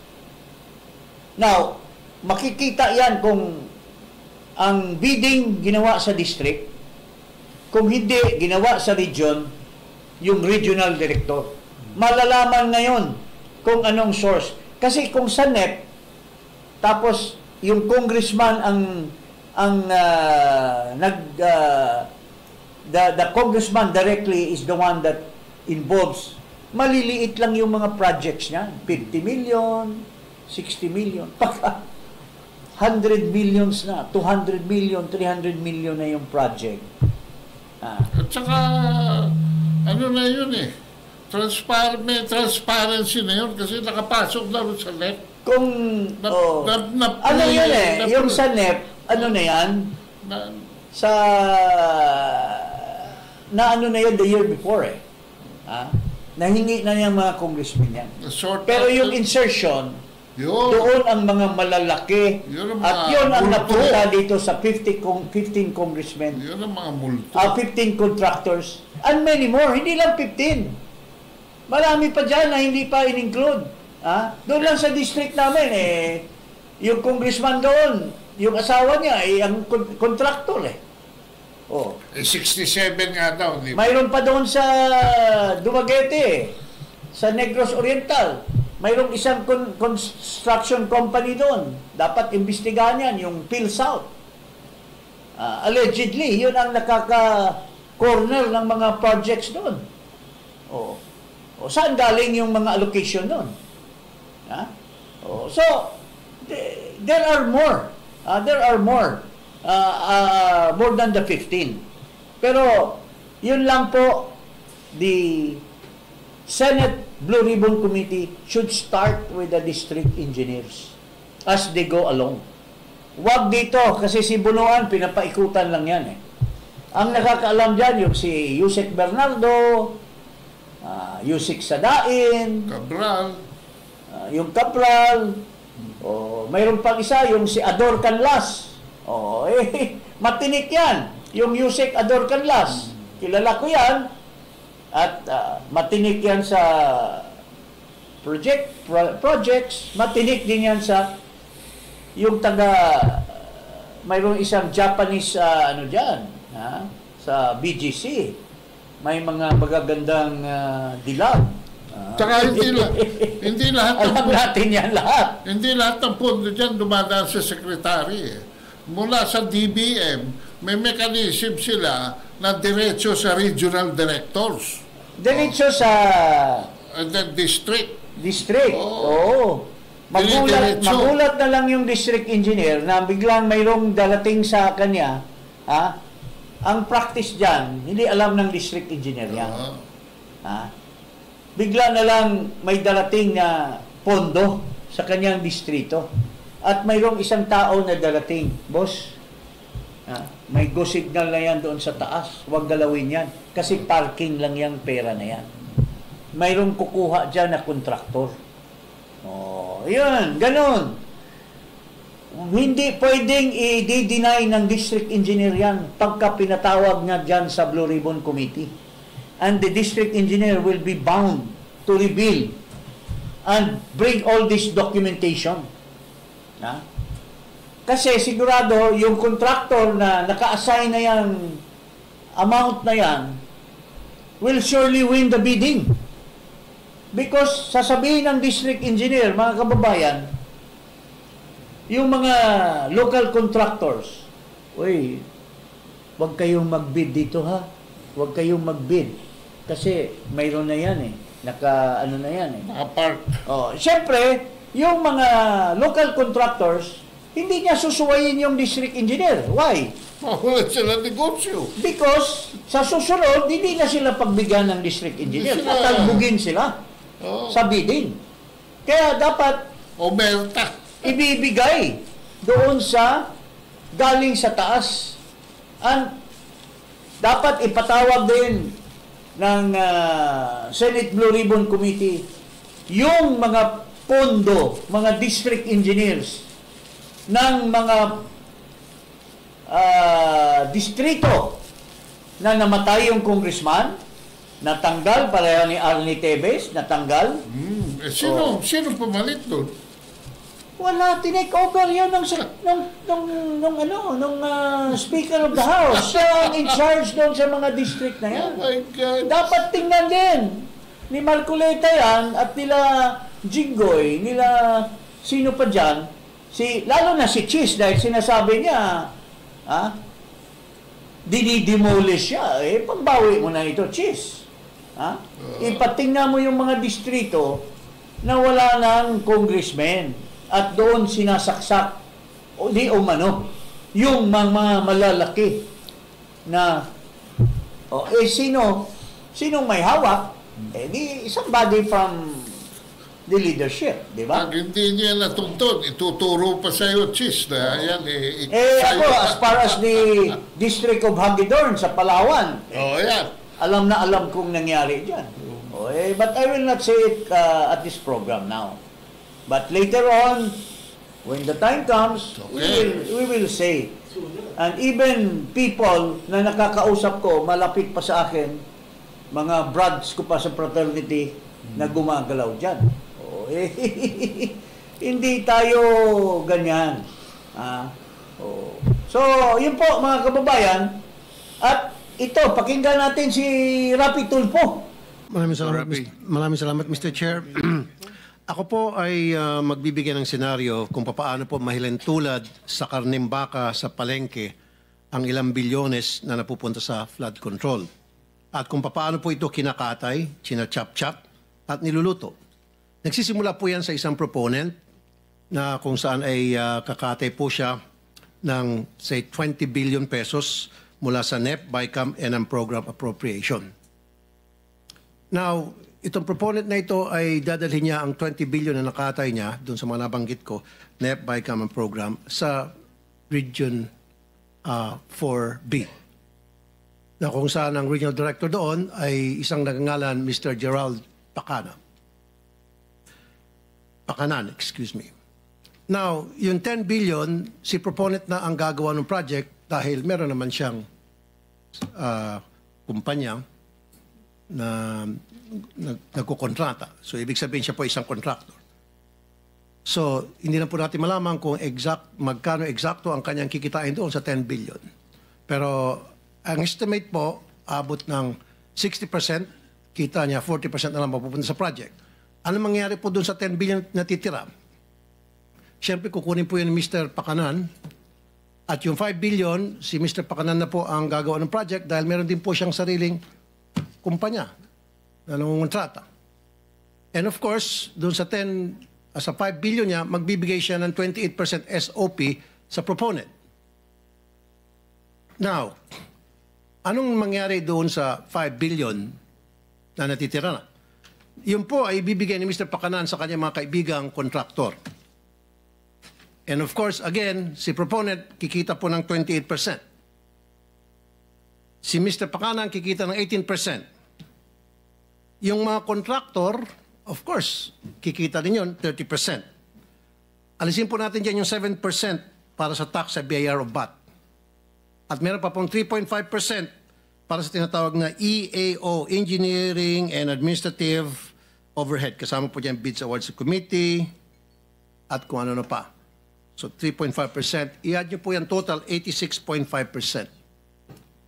Now, makikita yan kung ang bidding ginawa sa district, kung hindi ginawa sa region, yung regional director. Malalaman ngayon kung anong source. Kasi kung sa NEP, tapos yung congressman the congressman directly is the one that involves, maliliit lang yung mga projects niya. 50 million, 60 million, pagka 100 millions na, 200 million, 300 million na yung project. At saka, ano na yun eh, may transparency na yun kasi nakapasok na rin sa NEP. Kung, ano yun eh, yung sa NEP, ano na yan, na ano na yun the year before eh. Nahingi na yung mga congressmen yan. Pero yung insertion, Doon ang mga malalaki. Yun ang At mga yun ang multo. napunta dito sa 15 congressmen. Yun ang mga multo. 15 contractors. And many more. Hindi lang 15. Marami pa dyan na hindi pa in-include. Doon lang sa district namin, yung congressman doon, yung asawa niya, ang contractor Oh. 67 nga daw. Di ba? Mayroon pa doon sa Dumaguete, sa Negros Oriental. Mayroong isang construction company doon. Dapat imbestigahan yan, yung PhilSouth. Allegedly, yun ang nakaka-corner ng mga projects doon. Saan galing yung mga allocation doon? So, there are more. There are more. More than the 15. Pero, yun lang po, the Senate Blue Ribbon Committee should start with the district engineers as they go along. Huwag dito, kasi si Bunuan, pinapaikutan lang yan Ang nakakaalam dyan, yung si Yusek Bernardo, Yusek Sadain, Cabral, yung Cabral, mayroon pang isa, yung si Ador Canlas. Matinik yan. Yung Yusek Ador Canlas. Kilala ko yan. At matinik yan sa projects. Matinik din yan sa yung mayroong isang Japanese dyan, sa BGC. May mga magagandang dilag. Tsaka hindi lahat alam natin yan lahat. Hindi lahat ng pondo dyan dumadaan sa sekretary. Mula sa DBM, may mechanism sila na diretso sa regional directors. Diretso sa district. Magulat na lang yung district engineer na biglang mayroong dalating sa kanya. Ang practice dyan, hindi alam ng district engineer yan. Bigla na lang may dalating na pondo sa kanyang distrito. At mayroong isang tao na dalating, boss, may go signal na yan doon sa taas. Huwag galawin yan. Kasi parking lang yung pera na yan. Mayroong kukuha dyan na kontraktor. Yun, ganun. Hindi pwedeng i-deny ng district engineer yan pagka pinatawag niya dyan sa Blue Ribbon Committee. And the district engineer will be bound to reveal and bring all this documentation. Kasi sigurado yung contractor na naka-assign na yung amount na yan will surely win the bidding. Because sasabihin ng district engineer, mga kababayan, yung mga local contractors, wag kayong mag-bid dito Wag kayong mag-bid. Kasi mayroon na yan naka-ano na yan Naka-park. Siyempre, yung mga local contractors, hindi niya susuwayin yung district engineer. Why? Wala sila negosyo. Because sa susunod, hindi na sila pagbigyan ng district engineer. Tatalbugin sila sa bidding. Kaya dapat omerta. Ibibigay doon sa galing sa taas. And dapat ipatawag din ng Senate Blue Ribbon Committee yung mga pondo, mga district engineers ng mga distrito na namatay yung congressman, natanggal, pareho ni Arnie Tevez, natanggal. Sino pumalit doon? Wala, tinake over yan ng Speaker of the House. Siya ang in charge doon sa mga district na yan. Oh my God. Dapat tingnan din ni Marcoleta yan at nila Jinggoy, nila sino pa dyan, lalo na si Chis dahil sinasabi niya, dinidemolish siya. Pagbawi mo na ito, Chis. Ipatingnan mo yung mga distrito na wala ng congressmen at doon sinasaksak o di umano yung mga malalaki na sinong may hawak di somebody from the leadership, di ba? Pag hindi niya natuntun, ituturo pa sa'yo, Chis, na yan ako, as far as the District of Hagedorn sa Palawan, yan. Alam na alam kong nangyari dyan. But I will not say it at this program now. But later on, when the time comes, we will say. And even people na nakakausap ko, malapit pa sa akin, mga brads ko pa sa fraternity na gumagalaw dyan. Oh, hindi tayo ganyan. Oh. So, yun po mga kababayan. At ito, pakinggan natin si Rapi Tulfo. Maraming salamat, Mr. Chair. Ako po ay magbibigay ng senaryo kung paano po mahilentulad sa karneng baka sa palengke ang ilang bilyones na napupunta sa flood control. At kung paano po ito kinakatay, china-chop-chop at niluluto. Nagsisimula po yan sa isang proponent na kung saan ay kakatay po siya ng say 20 billion pesos mula sa NEP, BICAM, and ang program appropriation. Now, itong proponent na ito ay dadalhin niya ang 20 billion na nakatay niya doon sa mga nabanggit ko, NEP, BICAM, and program sa Region 4B. Na kung saan ang regional director doon ay isang nagngangalan Mr. Gerald Pakanan, excuse me. Now, yung 10 billion, si proponent na ang gagawa ng project dahil meron naman siyang kumpanya na nagkukontrata. So, ibig sabihin siya po isang contractor. So, hindi na po natin malaman kung magkano eksakto ang kanyang kikitain doon sa 10 billion. Pero, ang estimate po, abot ng 60% kita niya, 40% na lang mapupunta sa project. Ano mangyayari po doon sa 10 billion na titira? Siyempre, kukunin po yun ni Mr. Pakanan. At yung 5 billion, si Mr. Pakanan na po ang gagawa ng project dahil meron din po siyang sariling kumpanya na nangungontrata. And of course, doon sa 5 billion niya, magbibigay siya ng 28% SOP sa proponent. Now, anong mangyari doon sa 5 billion na natitira na? Yun po ay bibigay ni Mr. Pakanan sa kanyang mga kaibigang kontraktor. And of course, again, si proponent kikita po ng 28%. Si Mr. Pakanan kikita ng 18%. Yung mga kontraktor, of course, kikita din yun 30%. Alisin po natin dyan yung 7% para sa tax sa BIR of VAT. At meron pa pong 3.5% para sa tinatawag na EAO, Engineering and Administrative Overhead. Kasama po dyan bids awards committee at kung ano na pa. So 3.5%. I-add nyo po yan total, 86.5%.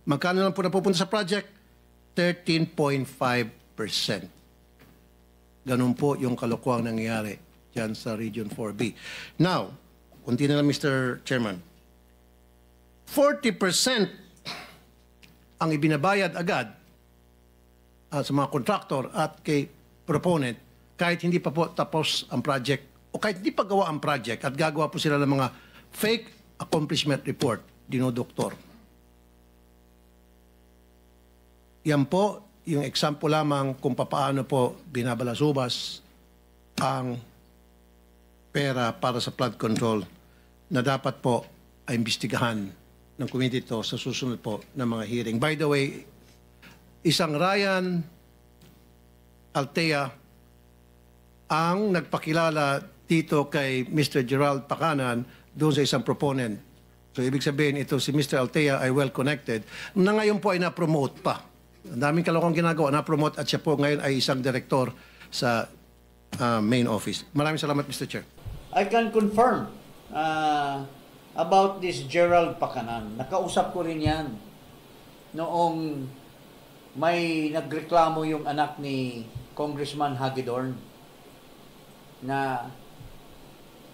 Magkano lang po napupunta sa project? 13.5%. Ganun po yung kalokohang nangyayari dyan sa Region 4B. Now, kunti na lang Mr. Chairman. 40% ang ibinabayad agad sa mga contractor at kay proponent kahit hindi pa po tapos ang project o kahit hindi pa gawa ang project at gagawa po sila ng mga fake accomplishment report, dinodoktor. Yan po yung example lamang kung paano po binabalasubas ang pera para sa flood control na dapat po ay imbestigahan ng committee to sa susunod po ng mga hearing. By the way, isang Ryan Altea ang nagpakilala dito kay Mr. Gerald Pakanan doon sa isang proponent. So, ibig sabihin, ito si Mr. Altea ay well-connected na ngayon po ay na-promote pa. Ang daming kalokong ginagawa, na-promote at siya po ngayon ay isang direktor sa main office. Maraming salamat, Mr. Chair. I can confirm about this Gerald Pakanan. Nakausap ko rin yan noong may nagreklamo yung anak ni Congressman Hagedorn na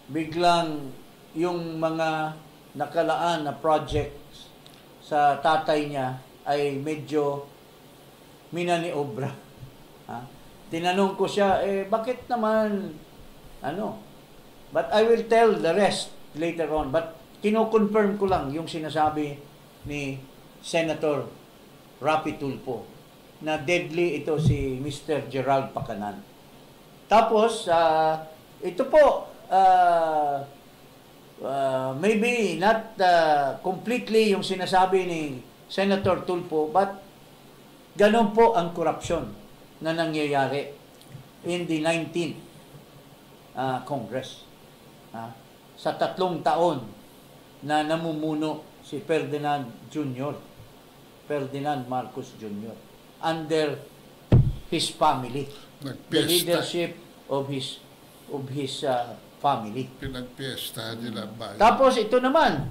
biglang yung mga nakalaan na projects sa tatay niya ay medyo minaniobra. Tinanong ko siya, bakit naman, But I will tell the rest later on. But kino-confirm ko lang yung sinasabi ni Senator Rapi Tulfo na deadly ito si Mr. Gerald Pakanan. Tapos, ito po, maybe not completely yung sinasabi ni Senator Tulfo, but ganun po ang korupsyon na nangyayari in the 19th Congress. Sa 3 taon na namumuno si Ferdinand Marcos Jr. under his family, the leadership of his family. Pinagpiestahan nila ang bayan. Tapos ito naman,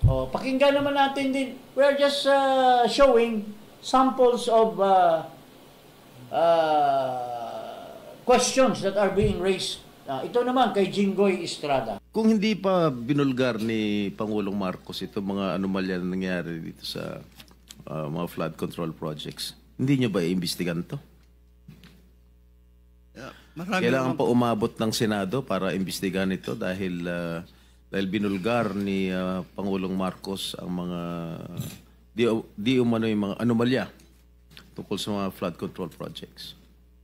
pakinggan naman natin din. We're just showing samples of questions that are being raised. Ito naman kay Jinggoy Estrada. Kung hindi pa binulgar ni Pangulong Marcos ito mga anomalya na nangyari dito sa mga flood control projects, hindi nyo ba iimbestigan to? Kailangan pa umabot ng Senado para imbestigahan ito dahil binulgar ni Pangulong Marcos ang mga di umano yung mga anomalya tungkol sa mga flood control projects.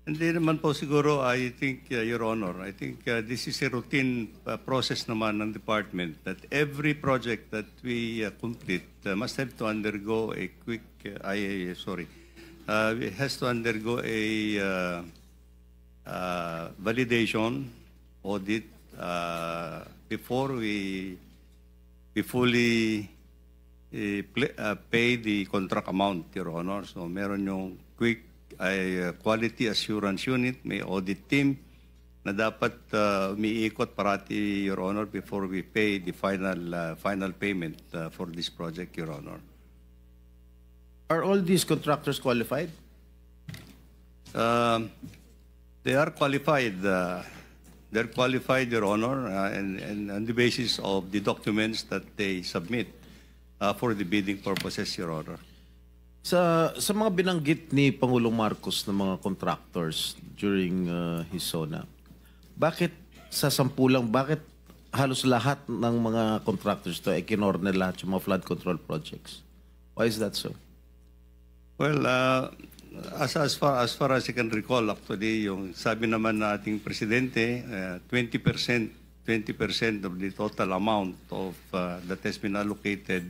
Hindi naman po siguro, I think, Your Honor, I think this is a routine process naman ng department that every project that we complete must have to undergo a quick, it has to undergo a validation audit before we fully pay the contract amount, Your Honor. So meron yung quick quality assurance unit, may audit team na dapat umiikot parati, Your Honor, before we pay the final payment for this project, Your Honor. Are all these contractors qualified? They are qualified. They're qualified, Your Honor, and on the basis of the documents that they submit for the bidding purposes, Your Honor. Sa mga binanggit ni Pangulong Marcos na mga contractors during his SONA, bakit sa 10 lang, bakit halos lahat ng mga contractors to ay kinorner lahat yung mga flood control projects? Why is that so? Well, As far as I can recall, actually, yung sabi naman na ating presidente, 20% of the total amount of that has been allocated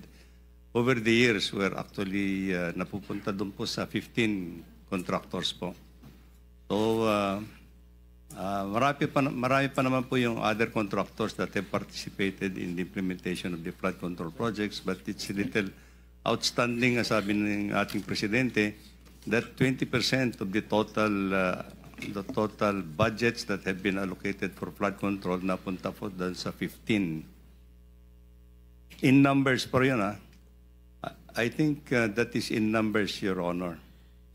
over the years were actually napupunta doon po sa 15 contractors po. So, marami pa naman po yung other contractors that have participated in the implementation of the flood control projects, but it's a little outstanding, as sabi ng ating presidente, that 20% of the total budgets that have been allocated for flood control napunta po doon sa 15. In numbers po yun, I think that is in numbers, Your Honor.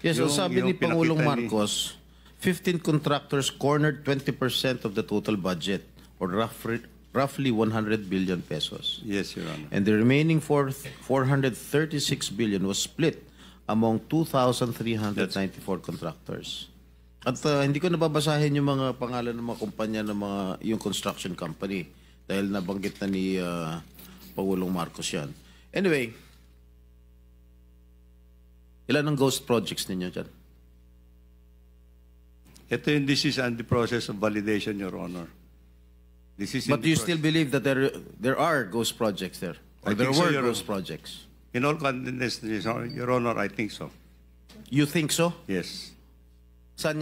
Yes, so sabi ni Pangulong Marcos, 15 contractors cornered 20% of the total budget, or roughly 100 billion pesos. Yes, Your Honor. And the remaining 436 billion was split among 2,394 contractors. At hindi ko nababasahin yung mga pangalan ng mga kumpanya ng yung construction company dahil nabanggit na ni Pangulong Marcos yan. Anyway, ilan ang ghost projects ninyo dyan? This is on the process of validation, Your Honor. But you still believe that there are ghost projects there? Or there were ghost projects? In all confidence, Your Honor, I think so. You think so? Yes. San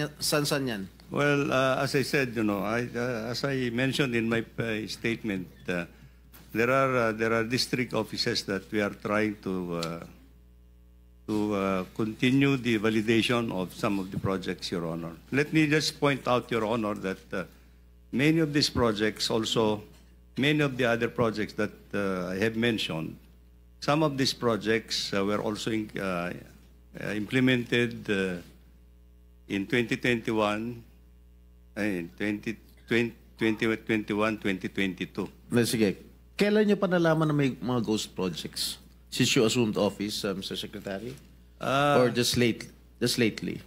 yan? Well, as I said, as I mentioned in my statement, there are district offices that we are trying to continue the validation of some of the projects, Your Honor. Let me just point out, Your Honor, that many of these projects also, many of the other projects that I have mentioned, some of these projects were also implemented in 2021, 2022. Sige. Kailan nyo pa nalaman na may mga ghost projects? Since you assumed office, Mr. Secretary? Or just lately?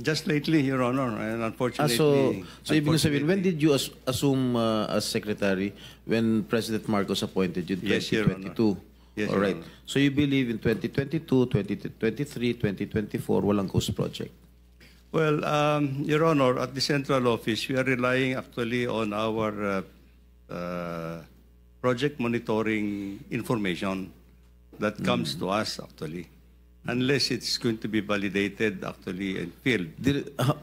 Just lately, Your Honor, and unfortunately... So ibig sabihin, when did you assume as Secretary when President Marcos appointed you in 2022? Yes, all right. So you believe in 2022, 2023, 2024, walang ghost project? Well, Your Honor, at the central office, we are relying actually on our project monitoring information that comes to us actually. unless it's going to be validated actually and filled.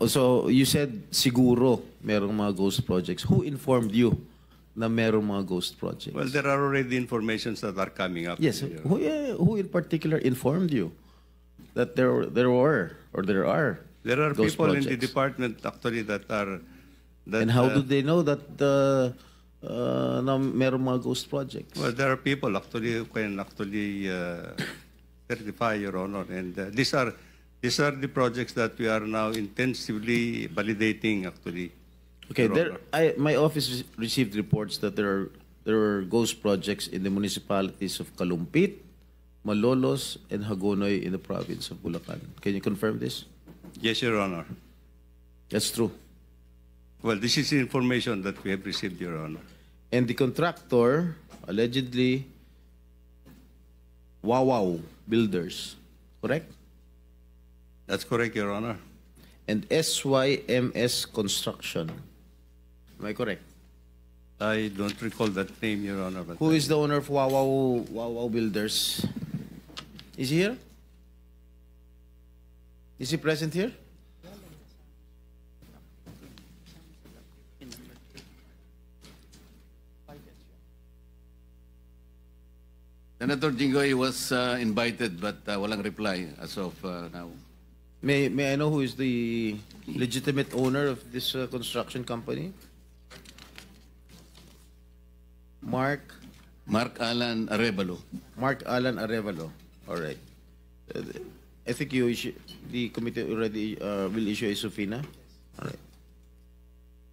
So you said siguro merong mga ghost projects. Who informed you na merong mga ghost projects? Well, there are already informations that are coming up. Yes. Who in particular informed you that there were or there are? There are ghost people projects? in the department actually that are. And how do they know that na merong mga ghost projects? Well, there are people actually who can actually certify, Your Honor, and these are the projects that we are now intensively validating actually. Okay, Your my office received reports that there are ghost projects in the municipalities of Kalumpit, Malolos, and Hagonoy in the province of Bulacan. Can you confirm this? Yes, Your Honor. That's true. Well, this is the information that we have received, Your Honor. And the contractor, allegedly, Wawaw Builders, correct? That's correct, Your Honor. And SYMS Construction. Am I correct? I don't recall that name, Your Honor. But Who is the owner of Wawaw Builders? Is he here? Is he present here? Senator Jinggoy was invited but walang reply as of now. May I know who is the legitimate owner of this construction company? Mark Alan Arevalo. Mark Alan Arevalo. All right. I think the committee already will issue a subpoena. All right.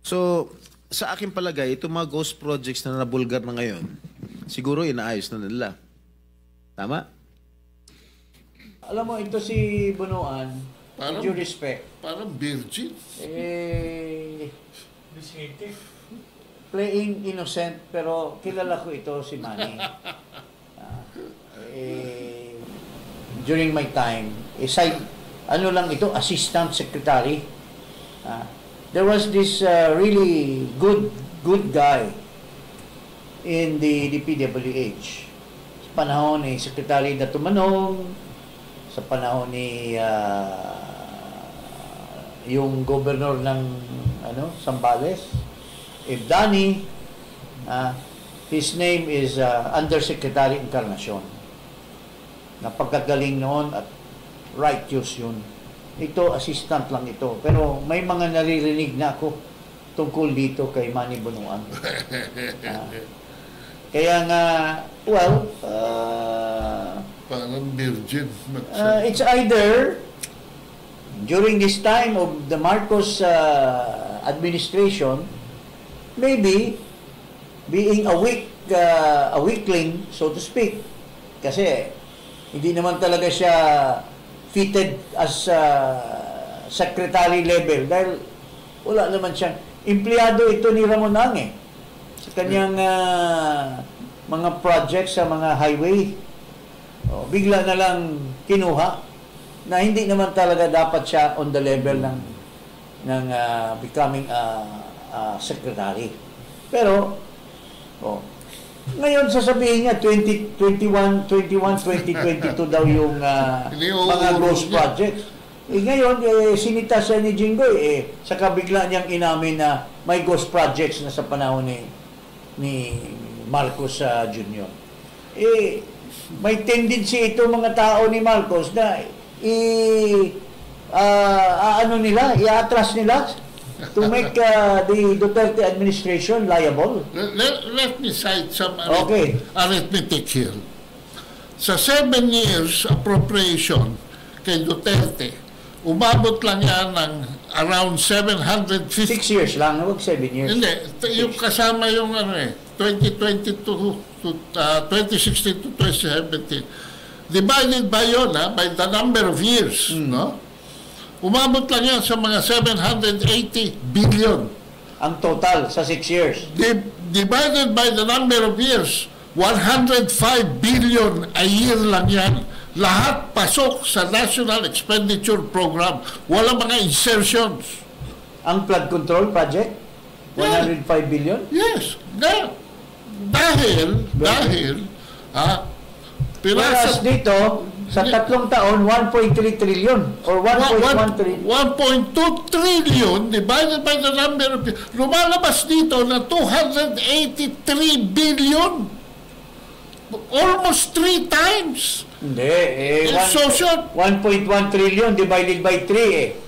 So, sa aking palagay, itong mga ghost projects na nabulgar na ngayon, siguro inaayos na nila. Tama? Alam mo, ito si Bunuan, with due respect. Parang virgin. Playing innocent, pero kilala ko ito si Manny. During my time, ano lang ito, assistant secretary. There was this really good guy in the DPWH. Sa panahon ni Secretary Dato Manong, sa panahon ni yung governor ng Zambales, Ibdani, his name is Undersecretary Encarnacion. Napagkagaling noon at righteous yun. Ito, assistant lang ito. Pero may mga naririnig na ako tungkol dito kay Manny Bunuan. Kaya nga, well, parang virgin. It's either during this time of the Marcos administration, maybe being a weakling, so to speak, kasi hindi naman talaga siya fitted as secretary level dahil wala naman siyang empleyado ito ni Ramon Ang sa kanyang mga projects sa mga highway. Bigla na lang kinuha na hindi naman talaga dapat siya on the level ng becoming secretary. Pero ngayon sasabihin niya 2022 daw yung mga ghost projects. Ngayon sinita siya ni Jinggoy saka bigla niyang inamin na may ghost projects na sa panahon ni Marcos Jr. May tendency ito mga tao ni Marcos na i-atras nila to make the Duterte administration liable. Let me cite some arithmetic here. Sa 7 years appropriation kay Duterte, umabot lang yan ng around 750. 6 years lang, huwag 7 years. Hindi, yung kasama yung 2022 to 2016 to 2017. Divided by yun, by the number of years, no? Umabot lang yan sa mga 780 billion. Ang total sa 6 years. Divided by the number of years, 105 billion a year lang yan. Lahat pasok sa National Expenditure Program. Wala mga insertions. Ang flood control project? 105 billion? Yes. Dahil, Whereas dito, Sa 3 taon, 1.3 trillion or 1.1 trillion. 1.2 trillion divided by the number of people. Lumalabas dito na 283 billion. Almost 3 times. Hindi. It's so short. 1.1 trillion divided by 3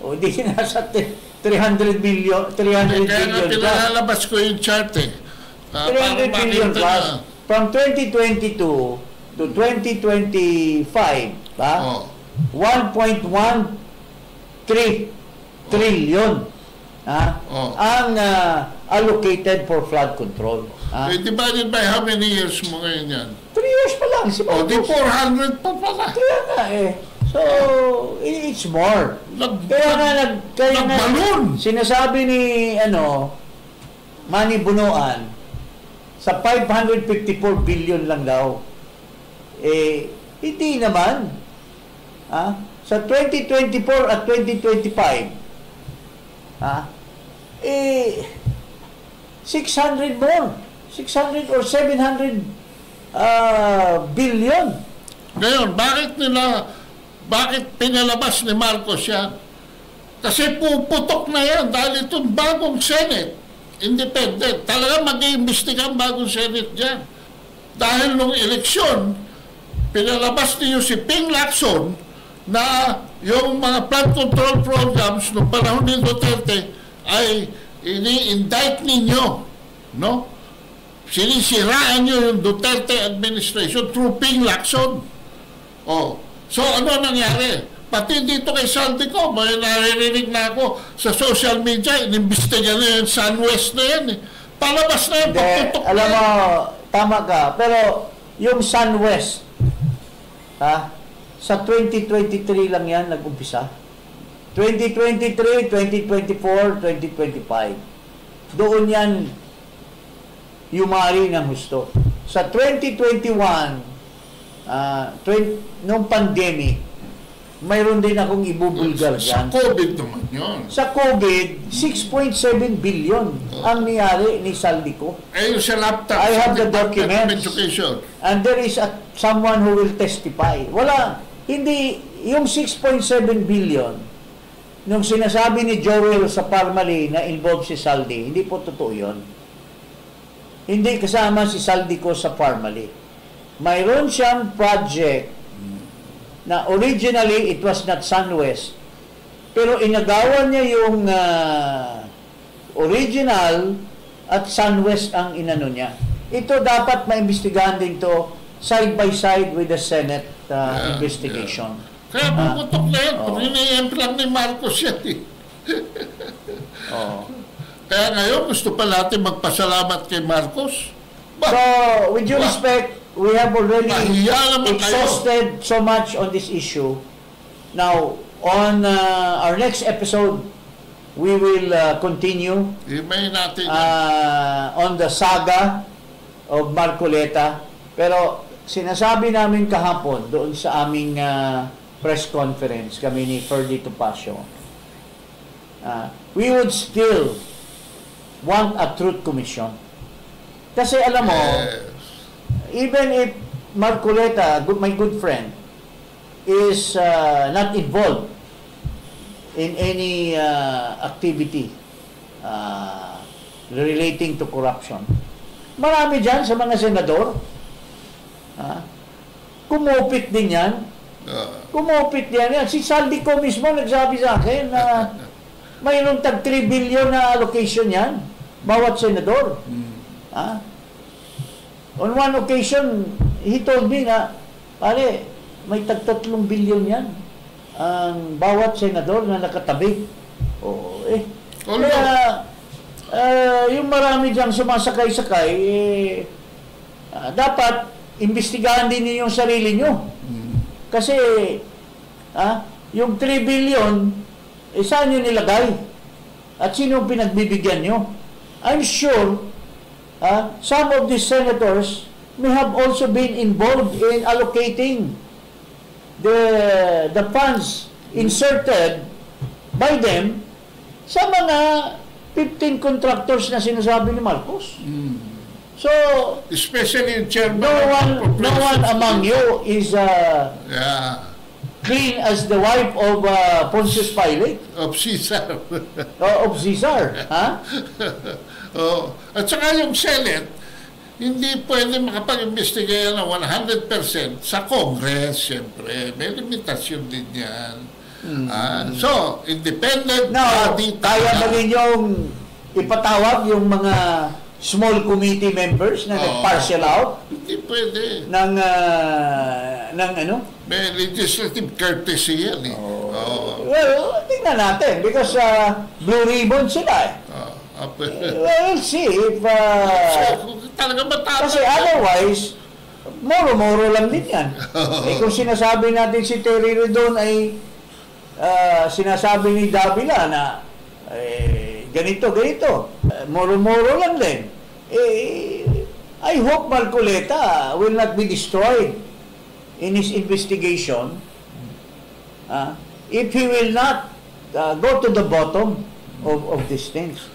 O di nasa 300 billion. 300 Kaya nga billion. pinalalabas ko yung chart 300 billion plus. From 2022 to 2025, ba? 1.13 trillion ang allocated for flood control. Divided by how many years mo ngayon yan? 3 years pa lang. Di 400 pa pala. Kaya nga So, it's more. Kaya nga sinasabi ni, Manny Bunuan, sa 554 billion lang daw. Hindi naman. Sa 2024 at 2025, 600 more. 600 or 700 billion. Ngayon, bakit pinalabas ni Marcos yan? Kasi puputok na yan dahil itong bagong Senate, independent, talaga mag-iimbestiga ang bagong Senate dyan. Dahil nung eleksyon, pinalabas niyo si Ping Lacson na yung mga flood control programs noong panahon ni Duterte ay ini-indict ninyo, no? Sinisiraan nyo yung Duterte administration through Ping Lacson. So ano nangyari? Pati dito kay Saldico, may naririnig na ako sa social media, inimbestiga na yung SunWest na yan. Palabas na yan, pagtutok na yan. Alam mo, tama ka. Pero yung SunWest, sa 2023 lang yan nag-umpisa. 2023, 2024, 2025. Doon yan yumari ng husto. Sa 2021, nung pandemic, mayroon din akong ibubulgar dyan. Sa COVID naman yun. Sa COVID, 6.7 billion ang niyari ni Saldico. Yung sa laptop. I have the documents. Education. And there is someone who will testify. Hindi, yung 6.7 billion, nung sinasabi ni Joel sa Parmali na involved si Saldi, hindi po totoo yun. Hindi kasama si Saldico sa Parmali. Mayroon siyang project na originally it was not SunWest, pero inagawan niya yung original at SunWest ang inano niya. Ito dapat maimbestigahan din to side by side with the Senate investigation. Kaya puputok na yan. Pinayemp lang ni Marcos yan Kaya ngayon gusto pa natin magpasalamat kay Marcos. So, with due respect, we have already exhausted so much on this issue. Now, on our next episode, we will continue on the saga of Marcoleta. Pero sinasabi namin kahapon doon sa aming press conference, kami ni Ferdy Topacio, we would still want a truth commission. Kasi alam mo, even if Marcoleta, my good friend, is not involved in any activity relating to corruption, marami dyan sa mga senador, kumupit din yan. Kumupit yan. Si Saldico mismo nagsabi sa akin na mayroong tag 3 billion na allocation yan, bawat senador. On one occasion, he told me na, pare, may tag 3 billion yan ang bawat senador na nakatabi. Kaya, yung marami diyang sumasakay-sakay, dapat imbestigahan din niyo yung sarili nyo. Kasi, yung 3 billion, saan nyo nilagay? At sino pinagbibigyan nyo? I'm sure some of these senators may have also been involved in allocating the funds inserted by them sa mga 15 contractors na sinasabi ni Marcos. So, Especially yung chairman. no one among you is Yeah. clean as the wife of Pontius Pilate, Of Caesar. of Caesar. Ha? Oh. At saka yung Senate, hindi pwede makapag-investigate ng 100% sa Congress, siyempre. May limitasyon din yan. So, independent body. Kaya ba ninyong ipatawag yung mga small committee members na nag-parcel out? Hindi pwede. Ng ano? May legislative courtesy yan eh. Well, tingnan natin because blue ribbon sila eh. We'll see if... talaga matapos. Kasi otherwise, moro-moro lang din yan. Kung sinasabi natin si Terry Redon ay sinasabi ni Davila na ganito, moro-moro lang din. I hope Marcoleta will not be destroyed in his investigation if he will not go to the bottom of these things.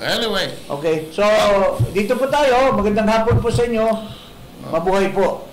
Anyway. Okay, so dito po tayo. Magandang hapon po sa inyo. Mabuhay po.